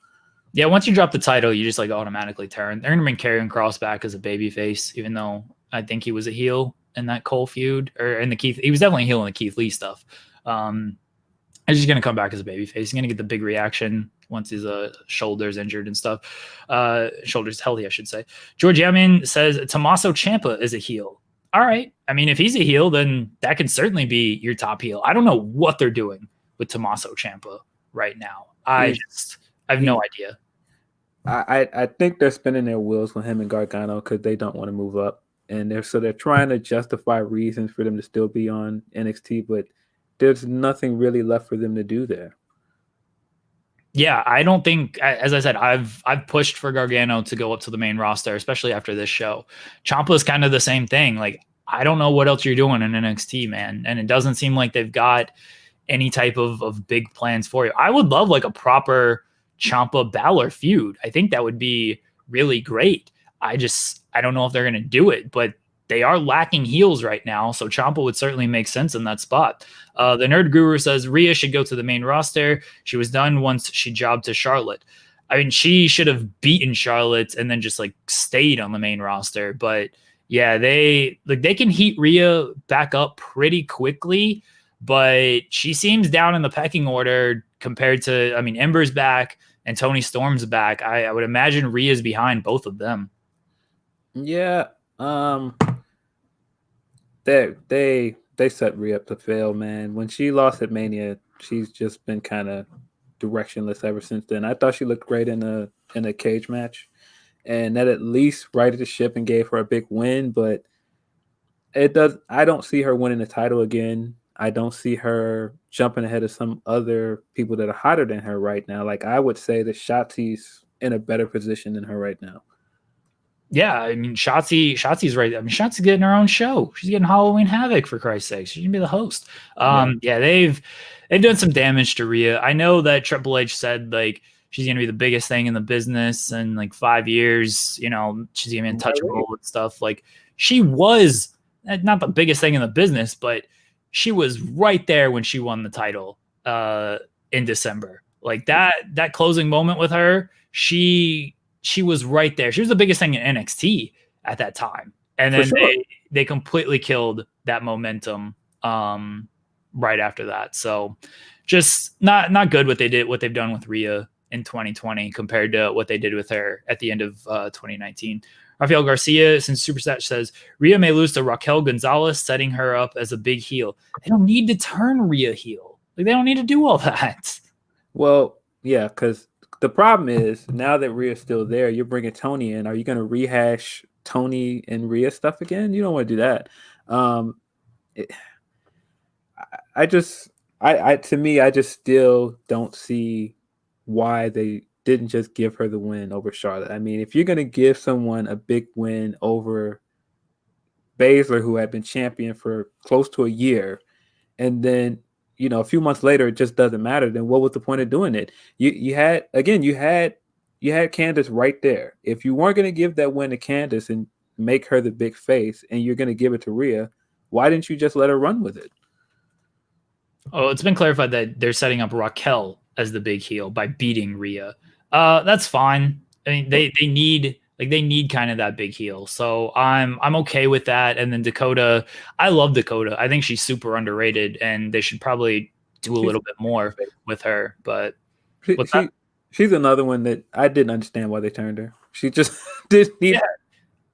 Yeah, once you drop the title, you just like automatically turn. They're gonna bring Karrion Kross back as a babyface, even though I think he was a heel in that Cole feud, or in the Keith. He was definitely a heel in the Keith Lee stuff. He's just gonna come back as a babyface. He's gonna get the big reaction once his shoulder's injured and stuff. Shoulders healthy, I should say. George Yamin says Tommaso Ciampa is a heel. All right. I mean, if he's a heel, then that can certainly be your top heel. I don't know what they're doing with Tommaso Ciampa right now. I have no idea. I think they're spinning their wheels with him and Gargano because they don't want to move up, and they're trying to justify reasons for them to still be on NXT, but there's nothing really left for them to do there. Yeah, I don't think, as I said, I've pushed for Gargano to go up to the main roster, especially after this show. Ciampa is kind of the same thing. Like, I don't know what else you're doing in NXT, man, and it doesn't seem like they've got any type of big plans for you. I would love like a proper Ciampa Balor feud. I think that would be really great. I don't know if they're going to do it, but they are lacking heels right now, so Ciampa would certainly make sense in that spot. The Nerd Guru says Rhea should go to the main roster. She was done once she jobbed to Charlotte. I mean, she should have beaten Charlotte and then just like stayed on the main roster. But yeah, they can heat Rhea back up pretty quickly, but she seems down in the pecking order compared to, I mean, Ember's back and Toni Storm's back. I would imagine Rhea's behind both of them. Yeah, Um, they set Rhea up to fail, man. When she lost at Mania, she's just been kind of directionless ever since then. I thought she looked great in a cage match, and that at least righted the ship and gave her a big win. But it does. I don't see her winning the title again. I don't see her jumping ahead of some other people that are hotter than her right now. Like I would say that Shotzi's in a better position than her right now. Yeah, I mean, Shotzi's right. I mean, Shotzi's getting her own show. She's getting Halloween Havoc, for Christ's sake. She's gonna be the host. Yeah, they've done some damage to Rhea. I know that Triple H said like she's gonna be the biggest thing in the business in like 5 years. You know, she's gonna be untouchable and stuff. Like she was not the biggest thing in the business, but she was right there when she won the title in December. Like that closing moment with her, she was right there. She was the biggest thing in NXT at that time. And then they completely killed that momentum right after that. So just not good what they've done with Rhea in 2020 compared to what they did with her at the end of 2019. Rafael Garcia, since Superstat says Rhea may lose to Raquel Gonzalez, setting her up as a big heel. They don't need to turn Rhea heel. Like they don't need to do all that. Well, yeah, because the problem is now that Rhea's still there, you're bringing Toni in. Are you going to rehash Toni and Rhea stuff again? You don't want to do that. To me, I just still don't see why they didn't just give her the win over Charlotte. I mean, if you're going to give someone a big win over Baszler, who had been champion for close to a year, and then a few months later, it just doesn't matter. Then what was the point of doing it? You had Candice right there. If you weren't going to give that win to Candice and make her the big face, and you're going to give it to Rhea, why didn't you just let her run with it? Oh, it's been clarified that they're setting up Raquel as the big heel by beating Rhea. That's fine. I mean, they need kind of that big heel. So I'm okay with that. And then Dakota, I love Dakota. I think she's super underrated and they should probably do a little bit more with her. But she's another one that I didn't understand why they turned her. She just didn't need. Yeah.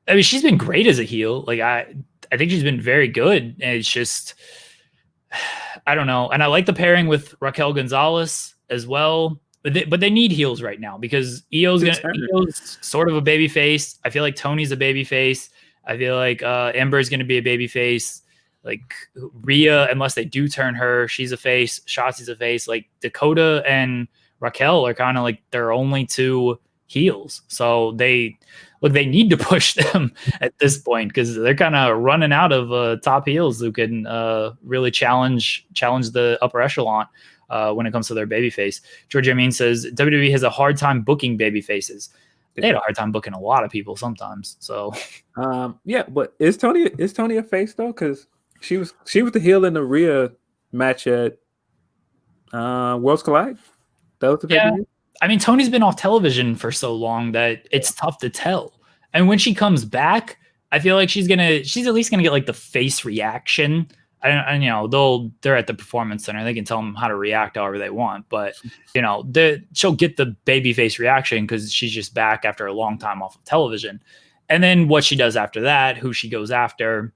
I mean, she's been great as a heel. Like I think she's been very good. And it's just, I don't know. And I like the pairing with Raquel Gonzalez as well. But they need heels right now because Io's sort of a baby face. I feel like Toni's a baby face. I feel like Ember's going to be a baby face. Like Rhea, unless they do turn her, she's a face. Shotzi's a face. Like Dakota and Raquel are kind of like their only two heels. So they need to push them at this point because they're kind of running out of top heels who can really challenge the upper echelon. When it comes to their babyface. George Amin says WWE has a hard time booking babyfaces. They had a hard time booking a lot of people sometimes. So yeah, but is Toni a face though? Because she was the heel in the Rhea match at Worlds Collide. That was the pay-per-view? I mean, Toni's been off television for so long that it's tough to tell. And when she comes back, I feel like she's at least gonna get like the face reaction. They're at the Performance Center. They can tell them how to react however they want. But, she'll get the babyface reaction because she's just back after a long time off of television. And then what she does after that, who she goes after,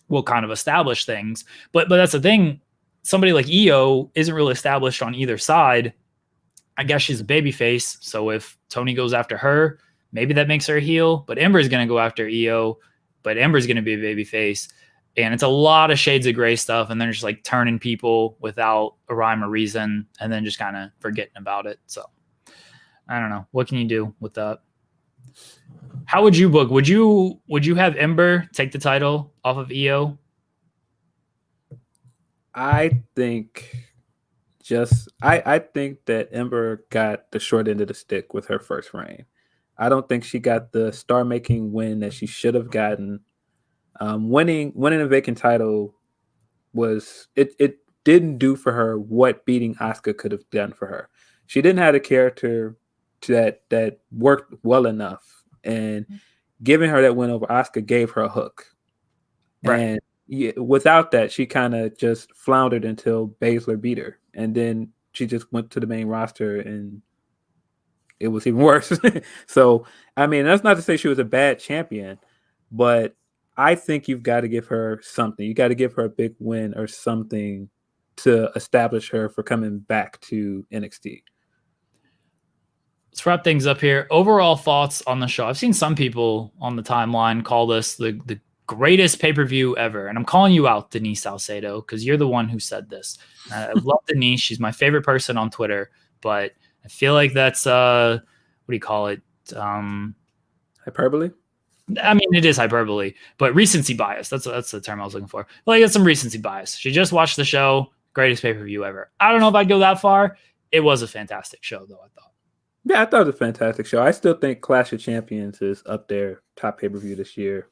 will kind of establish things. But that's the thing. Somebody like Io isn't really established on either side. I guess she's a babyface. So if Toni goes after her, maybe that makes her a heel. But Ember's going to go after Io. But Ember's going to be a babyface. And it's a lot of shades of gray stuff. And then just like turning people without a rhyme or reason and then just kind of forgetting about it. So I don't know. What can you do with that? How would you book? Would you have Ember take the title off of Io? I think that Ember got the short end of the stick with her first reign. I don't think she got the star-making win that she should have gotten. Winning a vacant title it didn't do for her what beating Asuka could have done for her. She didn't have a character that worked well enough, and giving her that win over Asuka gave her a hook. Right. And without that, she kind of just floundered until Baszler beat her, and then she just went to the main roster, and it was even worse. So, I mean, that's not to say she was a bad champion. but I think you've got to give her something. You got to give her a big win or something to establish her for coming back to NXT. Let's wrap things up here. Overall thoughts on the show. I've seen some people on the timeline call this the greatest pay-per-view ever. And I'm calling you out, Denise Salcedo, because you're the one who said this. I love Denise. She's my favorite person on Twitter, but I feel like that's, what do you call it? Hyperbole? I mean, it is hyperbole, but recency bias. That's the term I was looking for. Like, it's some recency bias. She just watched the show. Greatest pay-per-view ever. I don't know if I'd go that far. It was a fantastic show, though, I thought. Yeah, I thought it was a fantastic show. I still think Clash of Champions is up there, top pay-per-view this year.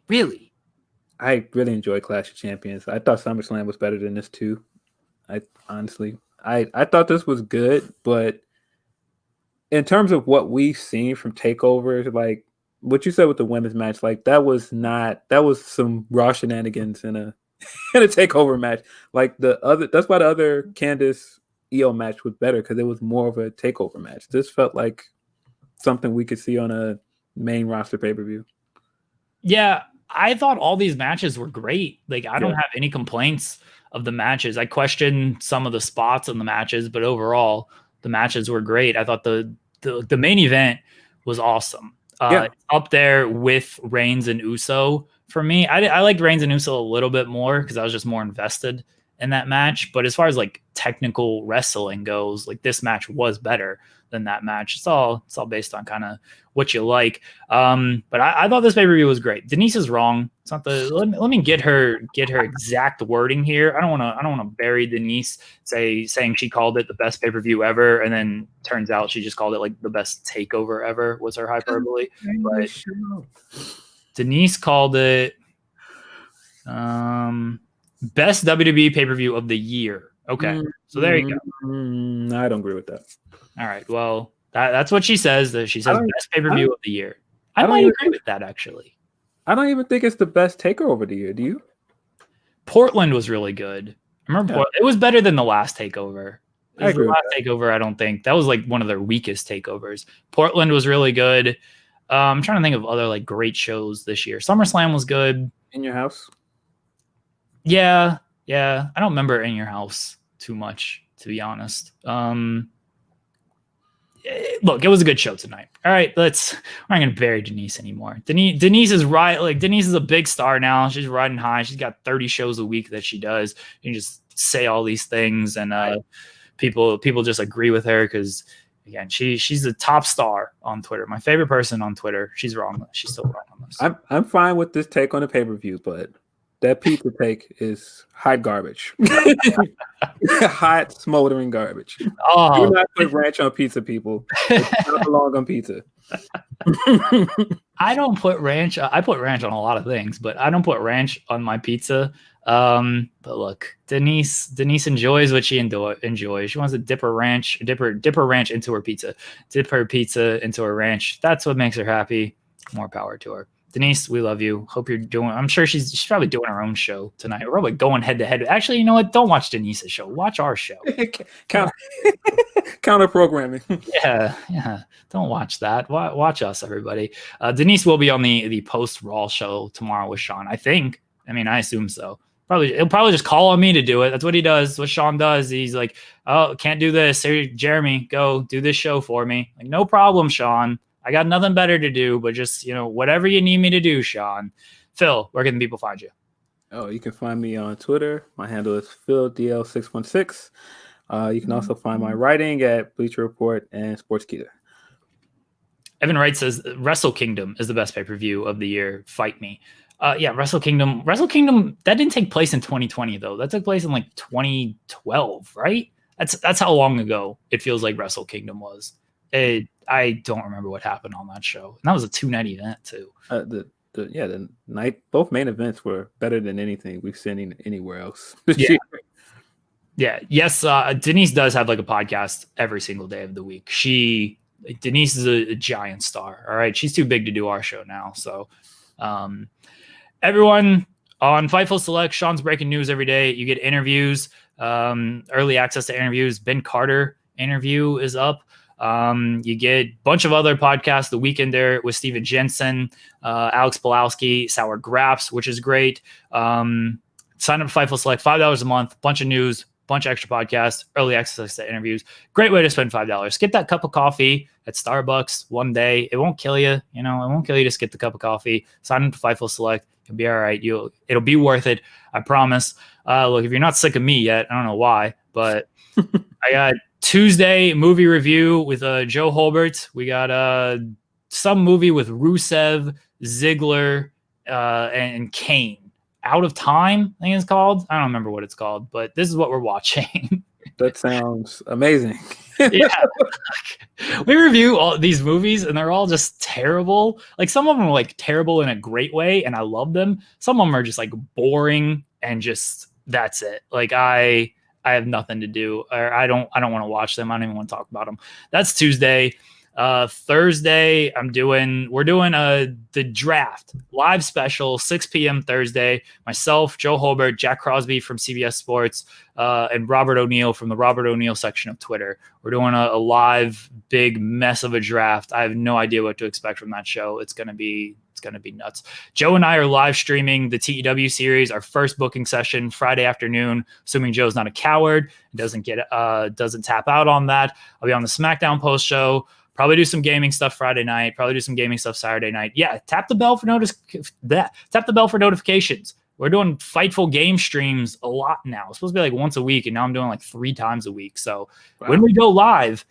Really? I really enjoyed Clash of Champions. I thought SummerSlam was better than this too. I thought this was good, but in terms of what we've seen from takeovers, like what you said with the women's match, like that was some raw shenanigans in a takeover match. Like that's why the other Candice EO match was better, because it was more of a takeover match. This felt like something we could see on a main roster pay-per-view. Yeah, I thought all these matches were great. Like, I don't have any complaints of the matches. I question some of the spots in the matches, but overall, the matches were great. I thought the main event was awesome. Up there with Reigns and Uso for me. I liked Reigns and Uso a little bit more because I was just more invested in that match. But as far as like technical wrestling goes, like this match was better than that match. It's all based on kind of what you like. But I thought this pay-per-view was great. Denise is wrong. It's not let me get her exact wording here. I don't want to bury Denise saying she called it the best pay-per-view ever, and then turns out she just called it like the best takeover ever was her hyperbole. But Denise called it best WWE pay-per-view of the year. Okay. So there you go. I don't agree with that. All right. Well, that's what she says. That she says best pay-per-view of the year. I might agree with that, actually. I don't even think it's the best takeover of the year. Do you? Portland was really good. I remember it was better than the last takeover. I agree. The last takeover, I don't think that was like one of their weakest takeovers. Portland was really good. I'm trying to think of other like great shows this year. SummerSlam was good. In Your House. Yeah. I don't remember In Your House too much, to be honest. Look, it was a good show tonight. All right, we're not going to bury Denise anymore. Denise is right. Like, Denise is a big star now. She's riding high. She's got 30 shows a week that she does. You can just say all these things, and people just agree with her because, again, she's the top star on Twitter. My favorite person on Twitter. She's wrong. She's still wrong on this. I'm fine with this take on the pay-per-view, but that pizza take is hot garbage. Hot, smoldering garbage. Oh, do not put ranch on pizza, people. It does not belong on pizza. I don't put ranch. I put ranch on a lot of things, but I don't put ranch on my pizza. But look, Denise enjoys what she enjoys. She wants to dip her ranch into her pizza. Dip her pizza into her ranch. That's what makes her happy. More power to her. Denise, we love you. Hope you're doing. I'm sure she's probably doing her own show tonight. We're probably going head to head. Actually, you know what? Don't watch Denise's show. Watch our show. Counter programming. Yeah. Don't watch that. Watch us, everybody. Denise will be on the post Raw show tomorrow with Sean. I think. I mean, I assume so. He'll probably just call on me to do it. That's what he does. That's what Sean does. He's like, oh, can't do this. Hey, Jeremy, go do this show for me. Like, no problem, Sean. I got nothing better to do, but just, whatever you need me to do, Sean. Phil, where can people find you? Oh, you can find me on Twitter. My handle is PhilDL616. You can also find my writing at Bleacher Report and Sportskeeda. Evan Wright says Wrestle Kingdom is the best pay-per-view of the year. Fight me. Yeah, Wrestle Kingdom, that didn't take place in 2020, though. That took place in like 2012, right? That's how long ago it feels like Wrestle Kingdom was. I don't remember what happened on that show. And that was a 2-night event too. The night, both main events were better than anything we've seen anywhere else. Yeah. Yes. Denise does have like a podcast every single day of the week. Denise is a giant star. All right. She's too big to do our show now. So, everyone on Fightful Select, Sean's breaking news every day. You get interviews, early access to interviews. Ben Carter interview is up. You get a bunch of other podcasts. The Weekender with Steven Jensen, Alex Pulowski, Sour Graps, which is great. Sign up for Fightful Select, $5 a month, bunch of news, bunch of extra podcasts, early access to interviews. Great way to spend $5. Get that cup of coffee at Starbucks one day. It won't kill you. It won't kill you. Just get the cup of coffee. Sign up to Fightful Select. You'll be all right. It'll be worth it. I promise. Look, if you're not sick of me yet, I don't know why, but I got Tuesday movie review with Joe Holbert. We got some movie with Rusev, Ziggler, and Kane. Out of Time, I think it's called. I don't remember what it's called, but this is what we're watching. That sounds amazing. Yeah. We review all these movies and they're all just terrible. Like some of them are like terrible in a great way and I love them. Some of them are just like boring and just that's it. Like I have nothing to do or I don't want to watch them. I don't even want to talk about them. That's Tuesday. Thursday, we're doing the draft live special, 6 p.m. Thursday. Myself, Joe Holbert, Jack Crosby from CBS Sports, and Robert O'Neill from the Robert O'Neill section of Twitter. We're doing a live big mess of a draft. I have no idea what to expect from that show. It's gonna be nuts. Joe and I are live streaming the TEW series, our first booking session Friday afternoon, assuming Joe's not a coward and doesn't tap out on that. I'll be on the SmackDown post show. Probably do some gaming stuff Friday night. Probably do some gaming stuff Saturday night. Yeah, tap the bell for notifications. We're doing Fightful game streams a lot now. It's supposed to be like once a week, and now I'm doing like 3 times a week. So when we go live,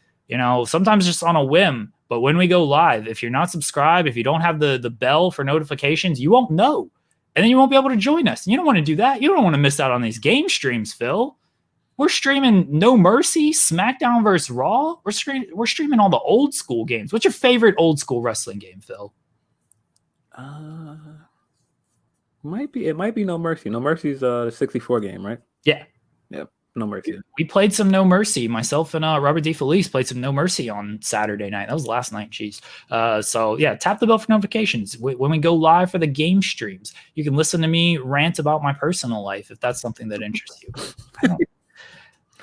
sometimes just on a whim, but when we go live, if you're not subscribed, if you don't have the bell for notifications, you won't know, and then you won't be able to join us. And you don't want to do that. You don't want to miss out on these game streams, Phil. We're streaming No Mercy, SmackDown vs. Raw. We're streaming all the old school games. What's your favorite old school wrestling game, Phil? It might be No Mercy. No Mercy's the 64 game, right? Yeah. Yep. No Mercy. We played some No Mercy. Myself and Robert D. Felice played some No Mercy on Saturday night. That was last night. Jeez. So yeah, tap the bell for notifications. When we go live for the game streams, you can listen to me rant about my personal life if that's something that interests you.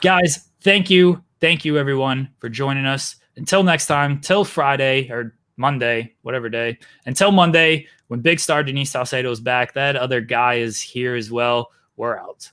Guys, thank you. Thank you, everyone, for joining us. Until next time, till Friday or Monday, whatever day. Until Monday, when Big Star Denise Salcedo is back, that other guy is here as well. We're out.